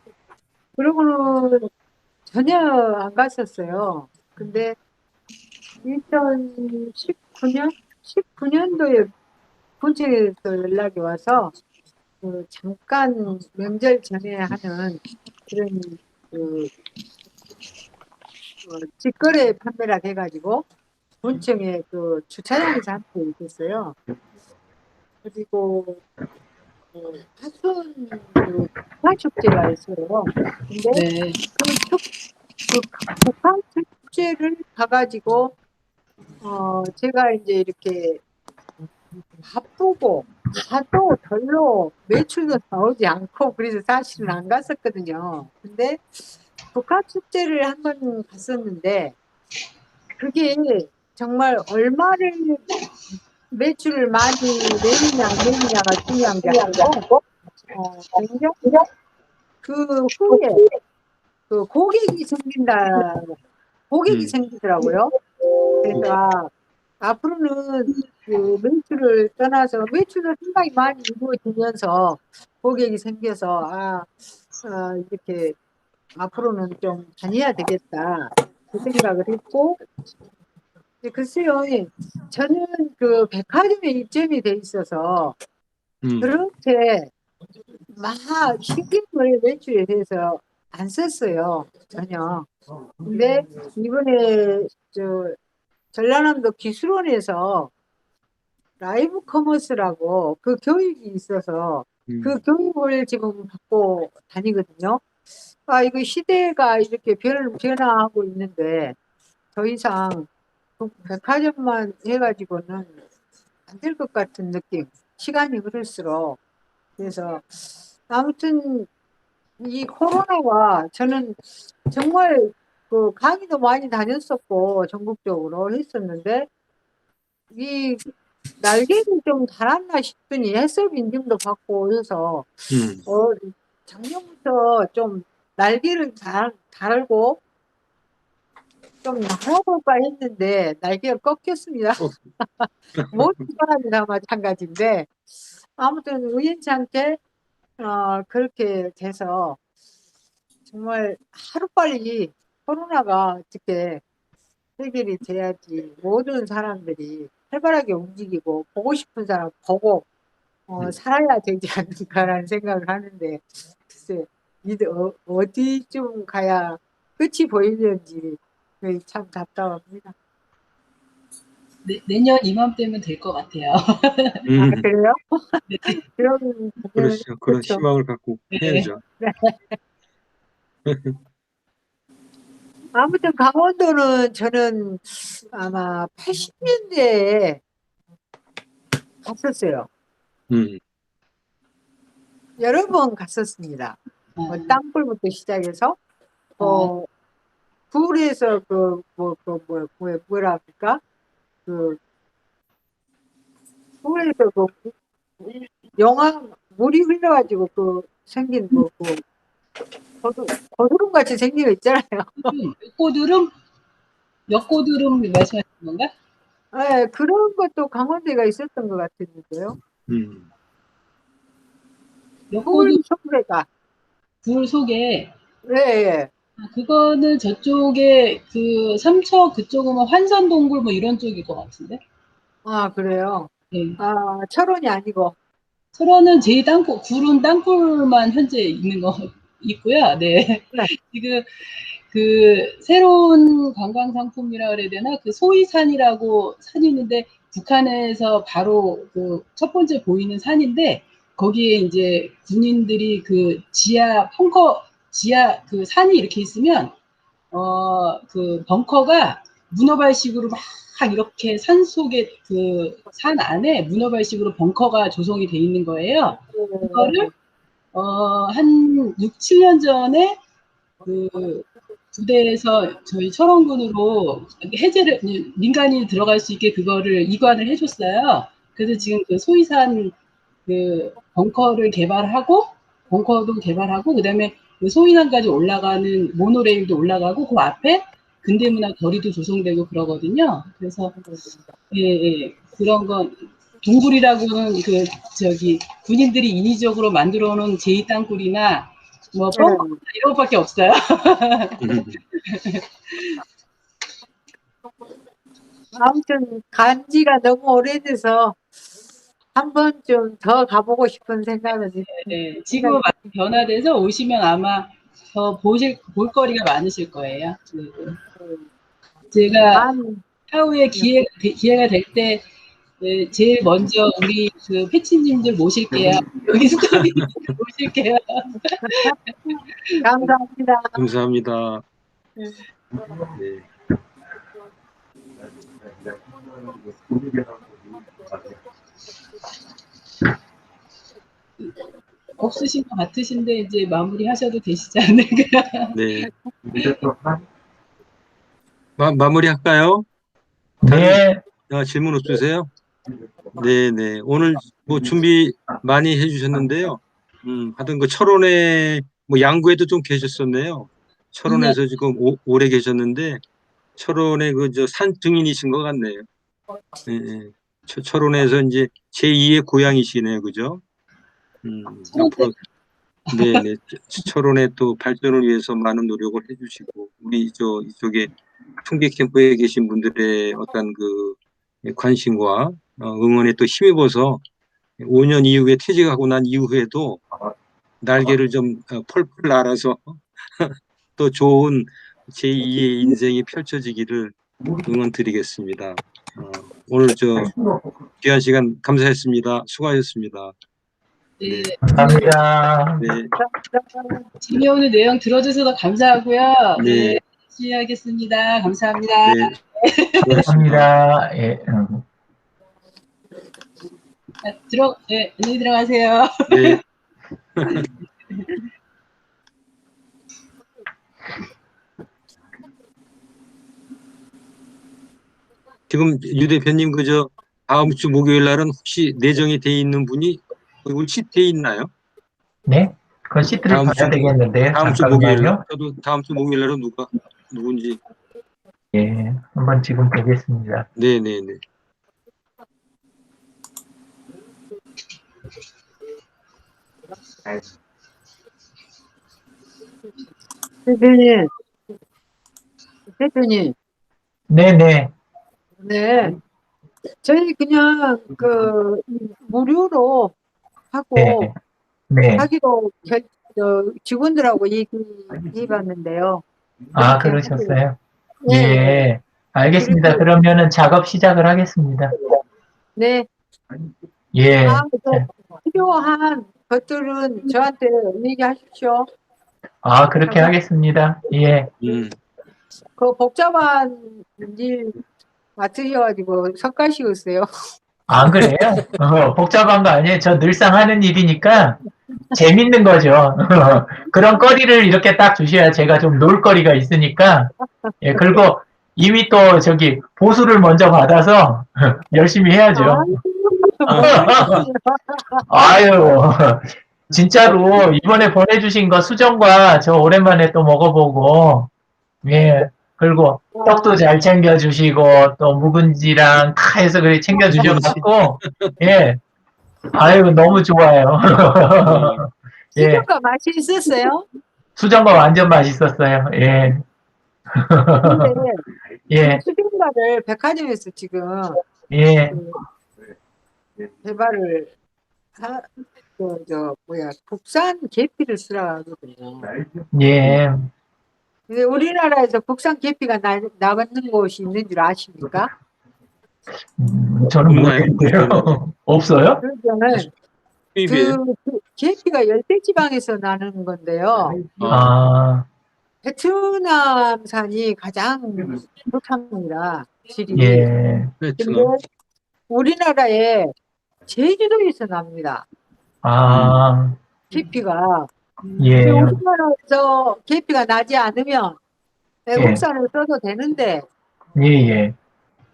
그러고는 전혀 안 갔었어요. 근데 19년도에 군청에서 연락이 와서 그 잠깐 명절 전에 하는 그런 그 직거래 판매라 해가지고 군청에 그 주차장에서 한 번 있었어요. 그리고 화순 그 북한 축제가 있어요. 근데 네. 그 북한 축제를 가가지고 제가 이제 이렇게 바쁘고 가도 별로 매출도 나오지 않고 그래서 사실은 안 갔었거든요. 근데 북한 축제를 한 번 갔었는데 그게 정말 얼마를 매출을 많이 내느냐 안 내느냐가 중요한 게 아니고 굉장히 그 후에 그 고객이 생기더라고요. 그래서 앞으로는 그 매출을 떠나서 매출도 상당히 많이 이루어지면서 고객이 생겨서 이렇게 앞으로는 좀 다녀야 되겠다 그 생각을 했고 글쎄요 저는 그 백화점에 입점이 돼 있어서 그렇게 막 신경을 매출에 대해서 안 썼어요 전혀. 근데 이번에 전라남도 기술원에서 라이브 커머스라고 그 교육이 있어서 그 교육을 지금 받고 다니거든요. 이거 시대가 이렇게 변화하고 있는데 더 이상 백화점만 해가지고는 안 될 것 같은 느낌. 시간이 흐를수록. 그래서 아무튼 이 코로나가 저는 정말 그 강의도 많이 다녔었고 전국적으로 했었는데 이 날개를 좀 달았나 싶더니 해썹 인증도 받고 해서 작년부터 좀 날개를 달고 좀 날아볼까 했는데 날개가 꺾였습니다. 모든 사람이 다 마찬가지인데 아무튼 우연치 않게 그렇게 돼서 정말 하루빨리 코로나가 어떻게 해결이 돼야지 모든 사람들이 활발하게 움직이고 보고 싶은 사람 보고 살아야 되지 않을까라는 생각을 하는데 글쎄 어디쯤 가야 끝이 보이는지 참 답답합니다. 내년 이맘때면 될 것 같아요. 그래요? 그럼 그렇죠. 그런 희망을 갖고 해야죠. 네. 아무튼 강원도는 저는 아마 80년대에 갔었어요. 여러 번 갔었습니다. 땅굴부터 시작해서 굴에서 뭐라 합니까? 굴에서 영화 물이 흘러가지고 생긴 거두름 같이 생긴 거 있잖아요. 엿고두름 말씀하시는 건가? 네, 그런 것도 강원도가 있었던 것 같은데요. 굴 속에. 네. 그거는 저쪽에 그 삼척 그쪽은 환산동굴 뭐 이런 쪽일 것 같은데. 그래요? 네. 철원이 아니고. 철원은 굴은 땅굴만 현재 있는 거 있고요. 네. 네. 지금 그 새로운 관광 상품이라 그래야 되나? 그 소이산이라고 산이 있는데 북한에서 바로 그 첫 번째 보이는 산인데 거기에 이제 군인들이 그 지하 그 산이 이렇게 있으면 그 벙커가 문어발식으로 막 이렇게 산 속에 그 산 안에 문어발식으로 벙커가 조성이 돼 있는 거예요. 그거를 한 6, 7년 전에 그 부대에서 저희 철원군으로 해제를 민간인이 들어갈 수 있게 그거를 이관을 해줬어요. 그래서 지금 그 소이산 그 벙커도 개발하고 그다음에 그 소이산까지 올라가는 모노레일도 올라가고 그 앞에 근대문화 거리도 조성되고 그러거든요. 그래서 예, 그런 건 둥굴이라고는 그 저기 군인들이 인위적으로 만들어 놓은 제2 땅굴이나 뭐 뻥 이런 것밖에 없어요. 아무튼 간지가 너무 오래돼서 한 번쯤 더 가보고 싶은 생각은 네, 지금은 많이 변화돼서 오시면 아마 더 볼거리가 많으실 거예요. 네, 네. 제가 차후에 기회가 될 때 제일 먼저 우리 그 패치님들 모실게요. 여기 스터디님들 모실게요. 감사합니다. 감사합니다. 네. 없으신 것 같으신데 이제 마무리하셔도 되시지 않을까? 네. 마무리할까요? 네. 질문 없으세요? 네네. 오늘 뭐 준비 많이 해주셨는데요. 하여튼 그 철원에 뭐 양구에도 좀 계셨었네요. 철원에서 지금 오래 계셨는데 철원의 그 저 산 증인이신 것 같네요. 예, 예. 철원에서 이제 제2의 고향이시네요, 그죠? 앞으로 네네. 철원의 또 발전을 위해서 많은 노력을 해주시고 우리 이쪽에 총기 캠프에 계신 분들의 어떤 그 관심과 응원에 또 힘입어서 5년 이후에 퇴직하고 난 이후에도 날개를 좀 펄펄 날아서 또 좋은 제2의 인생이 펼쳐지기를 응원 드리겠습니다. 오늘 귀한 시간 감사했습니다. 수고하셨습니다. 네. 감사합니다. 네. 재미있는 내용 들어주셔서 감사하고요. 네. 네. 열심히 하겠습니다. 감사합니다. 네. 감사합니다. 예. 네, 안녕히 들어가세요. 네. 지금 유 대표님 다음 주 목요일 날은 혹시 내정이 돼 있는 분이 시트에 있나요? 네? 그 시트를 다음 봐야 되겠는데요. 다음 주 목요일 날. 잠깐만요. 저도 다음 주 목요일 날은 누군지. 예, 한번 지금 보겠습니다. 네네네. 대표님, 네네. 네. 저희 그냥 무료로 하고 네. 네. 하기로 직원들하고 얘기해봤는데요. 아, 그렇게 그러셨어요? 네. 예. 알겠습니다. 그러면은 작업 시작을 하겠습니다. 네. 예. 필요한 것들은 저한테 얘기하십시오. 아, 그렇게 하겠습니다. 예. 그 복잡한 일 맡으셔가지고 섞으시겠어요. 안 그래요? 복잡한 거 아니에요. 저 늘상 하는 일이니까 재밌는 거죠. 그런 거리를 이렇게 딱 주셔야 제가 좀 놀 거리가 있으니까. 예, 그리고 이미 또 보수를 먼저 받아서 열심히 해야죠. 아유, 진짜로 이번에 보내주신 거 수정과 저 오랜만에 또 먹어보고, 예, 그리고 떡도 잘 챙겨주시고, 또 묵은지랑 다 해서 그래 챙겨주셔가지고, 예, 아유, 너무 좋아요. 예, 수정과 맛이 있었어요? 수정과 완전 맛있었어요. 예. 근데 예, 수정과를 백화점에서 지금 예, 개발을 국산 계피를 쓰라 하거든요. 예. 근데 우리나라에서 국산 계피가 나는 곳이 있는 줄 아십니까? 저는 없나요? 모르겠는데요. 없어요? 그러면은 수입이에요? 그 계피가 열대지방에서 나는 건데요. 아, 베트남산이 가장 좋답니다. 질이. 예. 근데 베트남. 우리나라에 제주도에서 납니다. 아, 계피가. 예. 근데 우리나라에서 계피가 나지 않으면 외국산을 써도 되는데 예, 예.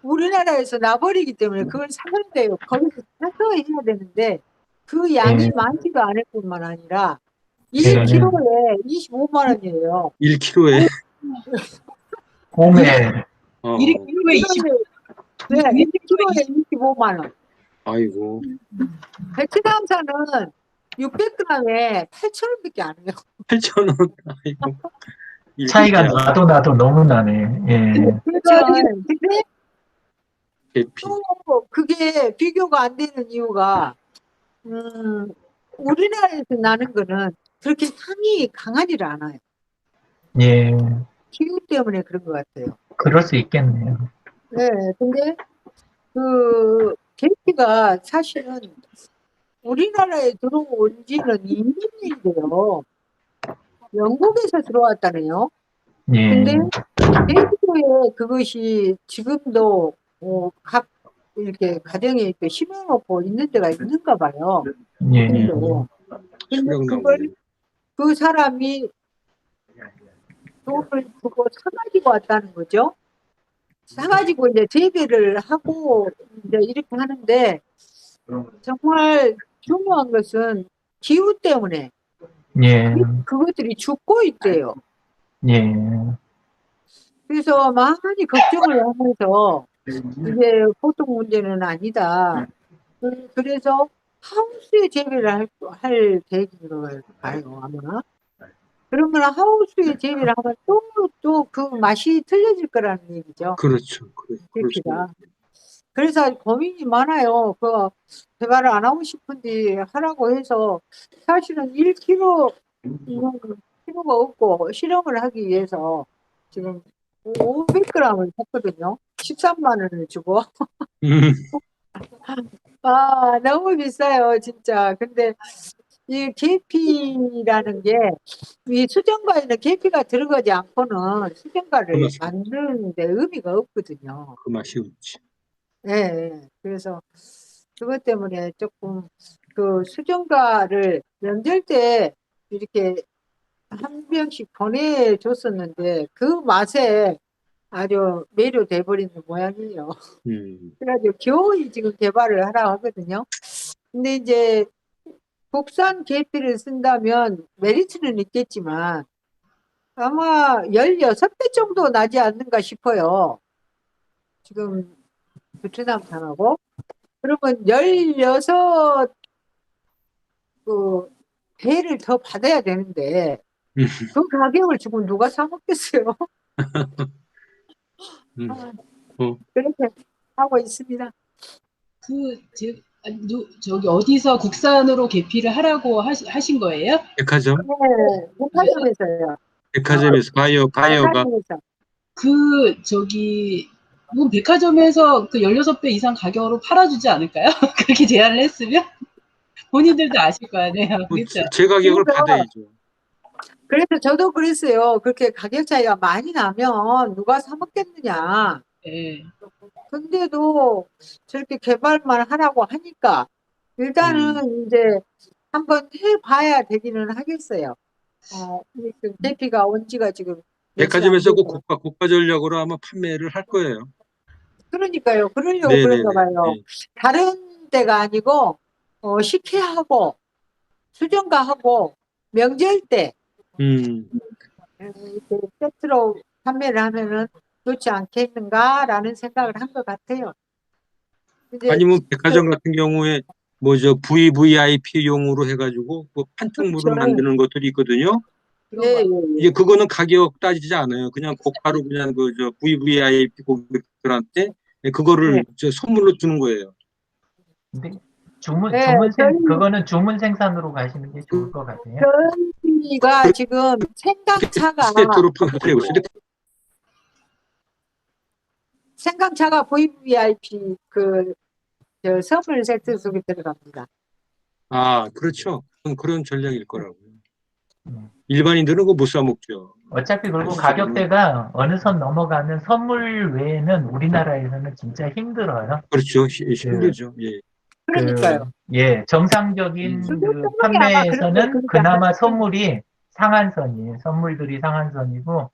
우리나라에서 나버리기 때문에 그걸 사야 돼요. 거기서 사서 해야 되는데 그 양이 예. 많지도 않을 뿐만 아니라 예. 1kg에 25만 원이에요. 1kg에. 봄에, 1kg에 20. 네, 1kg에 25만 원. 아이고. 베트남산은 600g에 8,000원밖에 안 해요. 8,000원. 아이고. 차이가 일주일에 나도 너무 나네. 예. 근데 계피. 또 그게 비교가 안 되는 이유가 우리나라에서 나는 거는 그렇게 향이 강하지를 않아요. 예. 기후 때문에 그런 것 같아요. 그럴 수 있겠네요. 네, 근데 그 계피가 사실은 우리나라에 들어온 지는 2년인데요. 영국에서 들어왔다네요. 예. 근데 제주도에 그것이 지금도 각 이렇게 가정에 이렇게 심어놓고 있는 데가 있는가 봐요. 예. 지금도. 근데 수령 그걸 나오네. 그 사람이 돈을 주고 사가지고 왔다는 거죠. 사가지고 이제 재배를 하고 이제 이렇게 하는데 정말 중요한 것은 기후 때문에 예. 그것들이 죽고 있대요. 예. 그래서 많이 걱정을 하면서 이게 보통 문제는 아니다. 그래서 하우스에 재배를 할 계획인 걸 봐요, 아마. 그러면 하우스에 재배를 하면 또 그 맛이 틀려질 거라는 얘기죠. 그렇죠. 계피가. 그래서 고민이 많아요. 그 개발을 안 하고 싶은데 하라고 해서 사실은 1kg 필요가 없고 실험을 하기 위해서 지금 500g을 샀거든요. 13만 원을 주고. 아, 너무 비싸요, 진짜. 근데 이 계피라는 게 이 수정과에는 계피가 들어가지 않고는 수정과를 그렇죠. 만드는데 의미가 없거든요. 그 맛이 없지. 네, 그래서 그것 때문에 조금 그 수정과를 명절 때 이렇게 한 병씩 보내줬었는데 그 맛에 아주 매료돼 버리는 모양이에요. 그래가지고 겨우 지금 개발을 하라 하거든요. 근데 이제 국산 계피를 쓴다면 메리트는 있겠지만 아마 16배 정도 나지 않는가 싶어요. 지금 베트남산하고. 그러면 16 배를 더 받아야 되는데 그 가격을 주고 누가 사 먹겠어요? 그렇게 하고 있습니다. 저기 어디서 국산으로 계피를 하라고 하신 거예요? 백화점? 네, 백화점에서요. 백화점에서 가요가. 뭐 백화점에서 그 16배 이상 가격으로 팔아주지 않을까요? 그렇게 제안을 했으면? 본인들도 아실 거 아니에요. 그렇죠? 제 가격을 그래서 받아야죠. 그래서 저도 그랬어요. 그렇게 가격 차이가 많이 나면 누가 사 먹겠느냐. 네. 근데도 저렇게 개발만 하라고 하니까 일단은 이제 한번 해봐야 되기는 하겠어요. 계피가 온 지가 지금 백화점에서 그 고가 전략으로 아마 판매를 할 거예요. 그러니까요. 그러려고 네네네. 그런가 봐요. 네. 다른 데가 아니고 식혜하고 수정과하고 명절 때 이렇게 세트로 판매를 하면은 좋지 않겠는가라는 생각을 한 것 같아요. 근데 아니면 백화점 같은 경우에 뭐죠 VVIP용으로 해가지고 그 판촉물을 그렇죠. 만드는 것들이 있거든요. 예. 이게 그거는 가격 따지지 않아요. 그냥 고가로 그냥 그 VVIP 고객들한테 그거를 선물로 주는 거예요. 근데 네, 그거는 주문 생산으로 가시는 게 좋을 것 같아요. 저희 VIP가 지금 생강차가 세트로 판매되고 생강차가 VVIP 저 선물 세트 속에 들어갑니다. 아, 그렇죠. 그런 전략일 거라고요. 음. 일반인들은 그거 못 사 먹죠. 어차피 그리고 가격대가 어느 선 넘어가면 선물 외에는 우리나라에서는 진짜 힘들어요. 그렇죠. 힘들죠. 예. 그러니까요. 예, 정상적인 음. 그 분명히 아마 그렇게 판매에서는 그나마 하겠지. 선물이 상한선이에요. 선물들이 상한선이고,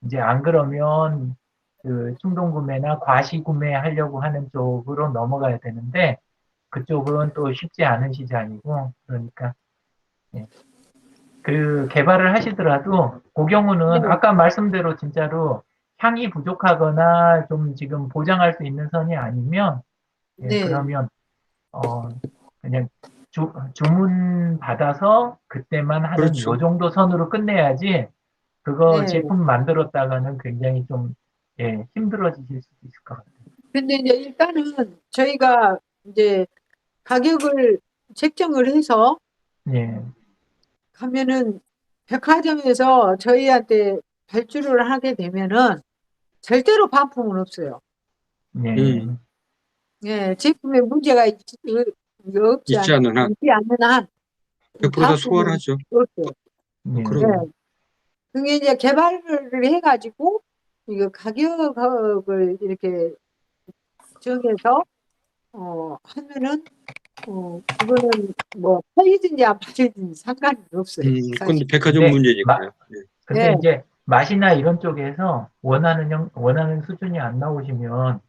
이제 안 그러면 그 충동 구매나 과시 구매 하려고 하는 쪽으로 넘어가야 되는데, 그쪽은 또 쉽지 않은 시장이고, 그러니까, 예. 그 개발을 하시더라도, 그 경우는 네. 아까 말씀대로 진짜로 향이 부족하거나 좀 지금 보장할 수 있는 선이 아니면, 예, 네. 그러면 그냥 주문 받아서 그때만 하는 그렇죠. 요 정도 선으로 끝내야지 그거 네. 제품 만들었다가는 굉장히 좀 예, 힘들어지실 수도 있을 것 같아요. 근데 이제 일단은 저희가 이제 가격을 책정을 해서 예, 하면은 백화점에서 저희한테 발주를 하게 되면은 절대로 반품은 없어요. 예, 음. 예, 제품에 문제가 없지 있지 않는 한 않지 않는 한 100%다 반품은 소화하죠. 없어요. 예, 그럼요. 네. 그게 이제 개발을 해가지고 이거 가격을 이렇게 정해서 하면은 그거는 뭐 팔리든지 안 팔리든지 상관이 없어요. 그건 사실. 백화점 근데 문제니까요. 예. 근데 네. 이제 맛이나 이런 쪽에서 원하는 수준이 안 나오시면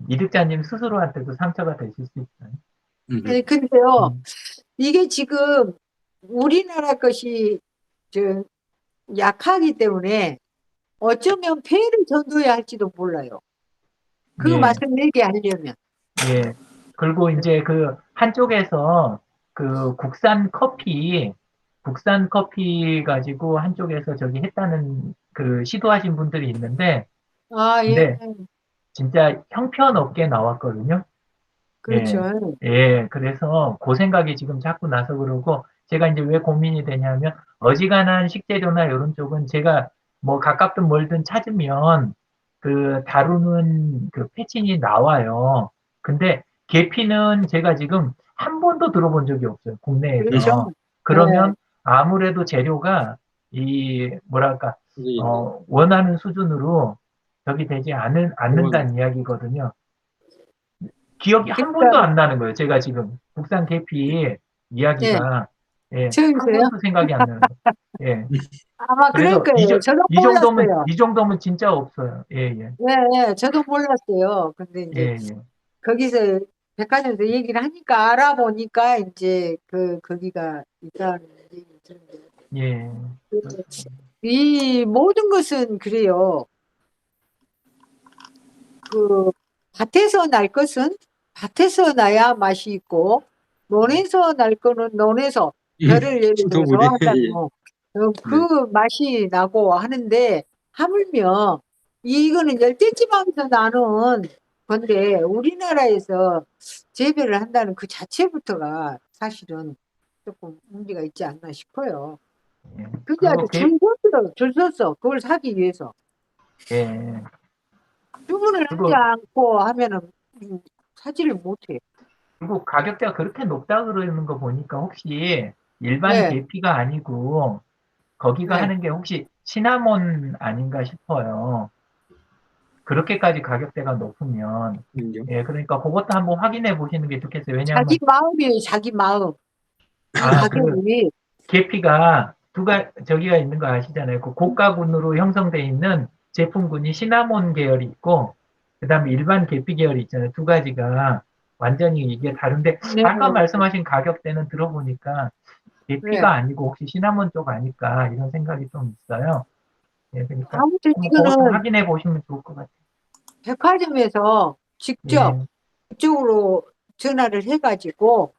이득자님 스스로한테도 상처가 되실 수 있어요. 네, 근데요, 음, 이게 지금 우리나라 것이 저 약하기 때문에 어쩌면 폐해를 전도해야 할지도 몰라요. 그 예. 맛을 내게 하려면. 예. 그리고 이제 그 한쪽에서 그 국산 커피 가지고 한쪽에서 저기 했다는 그 시도하신 분들이 있는데, 아, 예, 근데 진짜 형편없게 나왔거든요. 예. 그렇죠. 예. 그래서 그 생각이 지금 자꾸 나서 그러고, 제가 이제 왜 고민이 되냐면, 어지간한 식재료나 이런 쪽은 제가 뭐 가깝든 멀든 찾으면 그 다루는 그 패친이 나와요. 근데 계피는 제가 지금 한 번도 들어본 적이 없어요. 국내에서. 그렇죠. 네, 그러면 아무래도 재료가 이 뭐랄까 원하는 수준으로 저기 되지 않는다는 이야기거든요. 기억이 한 그러니까, 번도 안 나는 거예요. 제가 지금 국산 계피 예, 이야기가 예, 한 처음이세요? 번도 생각이 안 나는 거예요. 예. 아마 그럴 그래서 거예요. 저도 몰랐어요. 이 정도면 진짜 없어요. 예, 예. 예, 예, 저도 몰랐어요. 근데 예, 이제 예. 거기서 백화점에서 얘기를 하니까 알아보니까 이제 거기가 있다는 얘기를 들은데 예. 이 모든 것은 그래요. 그 밭에서 날 것은 밭에서 나야 맛이 있고 논에서 날 거는 논에서 벼를 예를 들어서 수돗물이 한다면 그 맛이 나고 하는데 하물며 이거는 열대지방에서 나는 건데 우리나라에서 재배를 한다는 그 자체부터가 사실은 조금 문제가 있지 않나 싶어요. 예. 그게 그리고 아주 줄 섰어. 그걸 사기 위해서. 예. 주문을 하지 그리고 않고 하면은 사지를 못해. 그리고 가격대가 그렇게 높다 그러는 거 보니까 혹시 일반 네, 계피가 아니고 거기가 네. 하는 게 혹시 시나몬 아닌가 싶어요. 그렇게까지 가격대가 높으면 예, 그러니까 그것도 한번 확인해 보시는 게 좋겠어요. 자기 왜냐하면 마음이에요, 자기 마음. 이 그 가격이. 계피가 저기가 있는 거 아시잖아요. 그 고가군으로 형성돼 있는 제품군이 시나몬 계열이 있고 그다음에 일반 계피 계열이 있잖아요. 두 가지가 완전히 이게 다른데 네, 아까 말씀하신 가격대는 들어보니까 네. 계피가 아니고 혹시 시나몬 쪽 아닐까 이런 생각이 좀 있어요. 예, 그러니까 아무튼 한번 그것도 이거는 확인해 보시면 좋을 것 같아요. 백화점에서 직접 예, 그쪽으로 전화를 해가지고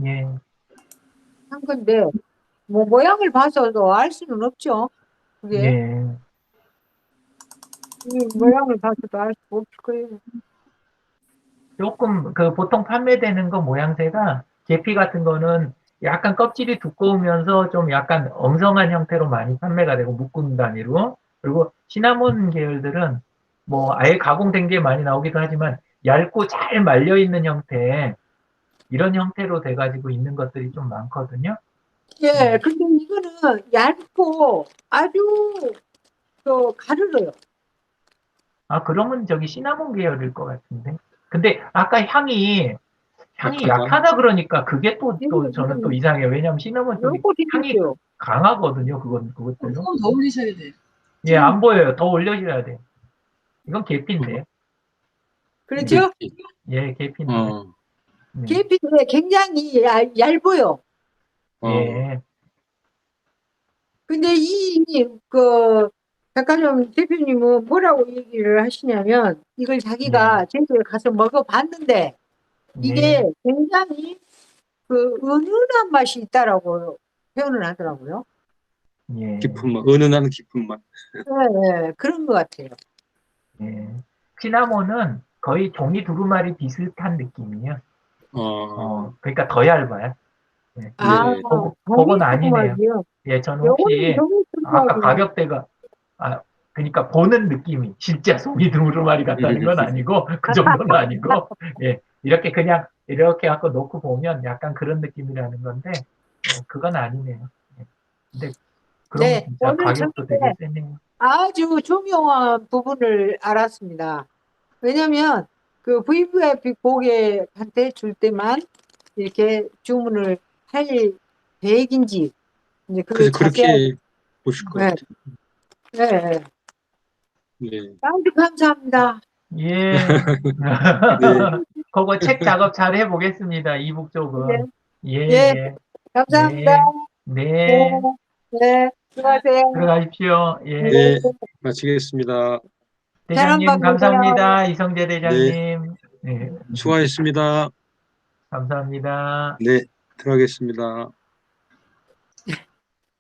예, 한 건데, 뭐 모양을 봐서도 알 수는 없죠. 그게 예. 이 모양을 봐서도 알 수 없을 거예요. 조금 그 보통 판매되는 거 모양새가 계피 같은 거는 약간 껍질이 두꺼우면서 좀 약간 엉성한 형태로 많이 판매가 되고 묶음 단위로. 그리고 시나몬 계열들은 뭐 아예 가공된 게 많이 나오기도 하지만 얇고 잘 말려 있는 형태 이런 형태로 돼가지고 있는 것들이 좀 많거든요. 예, 근데 이거는 얇고 아주 가늘어요. 아, 그러면 저기 시나몬 계열일 것 같은데. 근데 아까 향이 약하다. 약하다 그러니까 그게 또 저는 또 이거는 이상해요. 왜냐면 시나몬 쪽이 요거 향이 드릴게요. 강하거든요. 그것들은. 조금 더 올리셔야 돼요. 예, 안 보여요. 더 올려줘야 돼. 이건 계피인데. 그렇죠? 예, 계피인데. 어, 네. 계피인데 굉장히 얇아요. 예. 근데 백화점 대표님은 뭐라고 얘기를 하시냐면, 이걸 자기가 제주에 가서 먹어봤는데, 이게 네. 굉장히 은은한 맛이 있다라고 표현을 하더라고요. 예. 깊은 맛, 은은한 깊은 맛. 네, 그런 것 같아요. 예. 시나몬은 거의 종이 두루마리 비슷한 느낌이에요. 그러니까 더 얇아요. 예. 아, 네. 그건 아니네요. 말이요. 예, 저는 요거는 혹시 종이 아까 두루마리. 가격대가 그러니까 보는 느낌이 진짜 종이 두루마리 같다는 건 아니고 그 정도는 아니고 예, 이렇게 그냥 이렇게 갖고 놓고 보면 약간 그런 느낌이라는 건데 그건 아니네요. 예. 근데 그러면 네, 진짜 오늘 가격도 저녁에 되게 세네요. 아주 중요한 부분을 알았습니다. 왜냐면 VVIP 고객한테 줄 때만 이렇게 주문을 할 계획인지 이제 그걸 그래서 자세하게. 그렇게 보실 것 네, 같아요. 네. 네. 아주 감사합니다. 예. 네. 그거 책 작업 잘 해보겠습니다. 이북 네, 쪽은. 예, 예, 예. 감사합니다. 네. 네, 네. 네, 수고하세요. 들어가십시오. 예. 네. 마치겠습니다. 편한 밤 대장님, 되세요. 감사합니다. 이성재 네. 대장님. 네. 수고하셨습니다. 감사합니다. 네. 들어가겠습니다.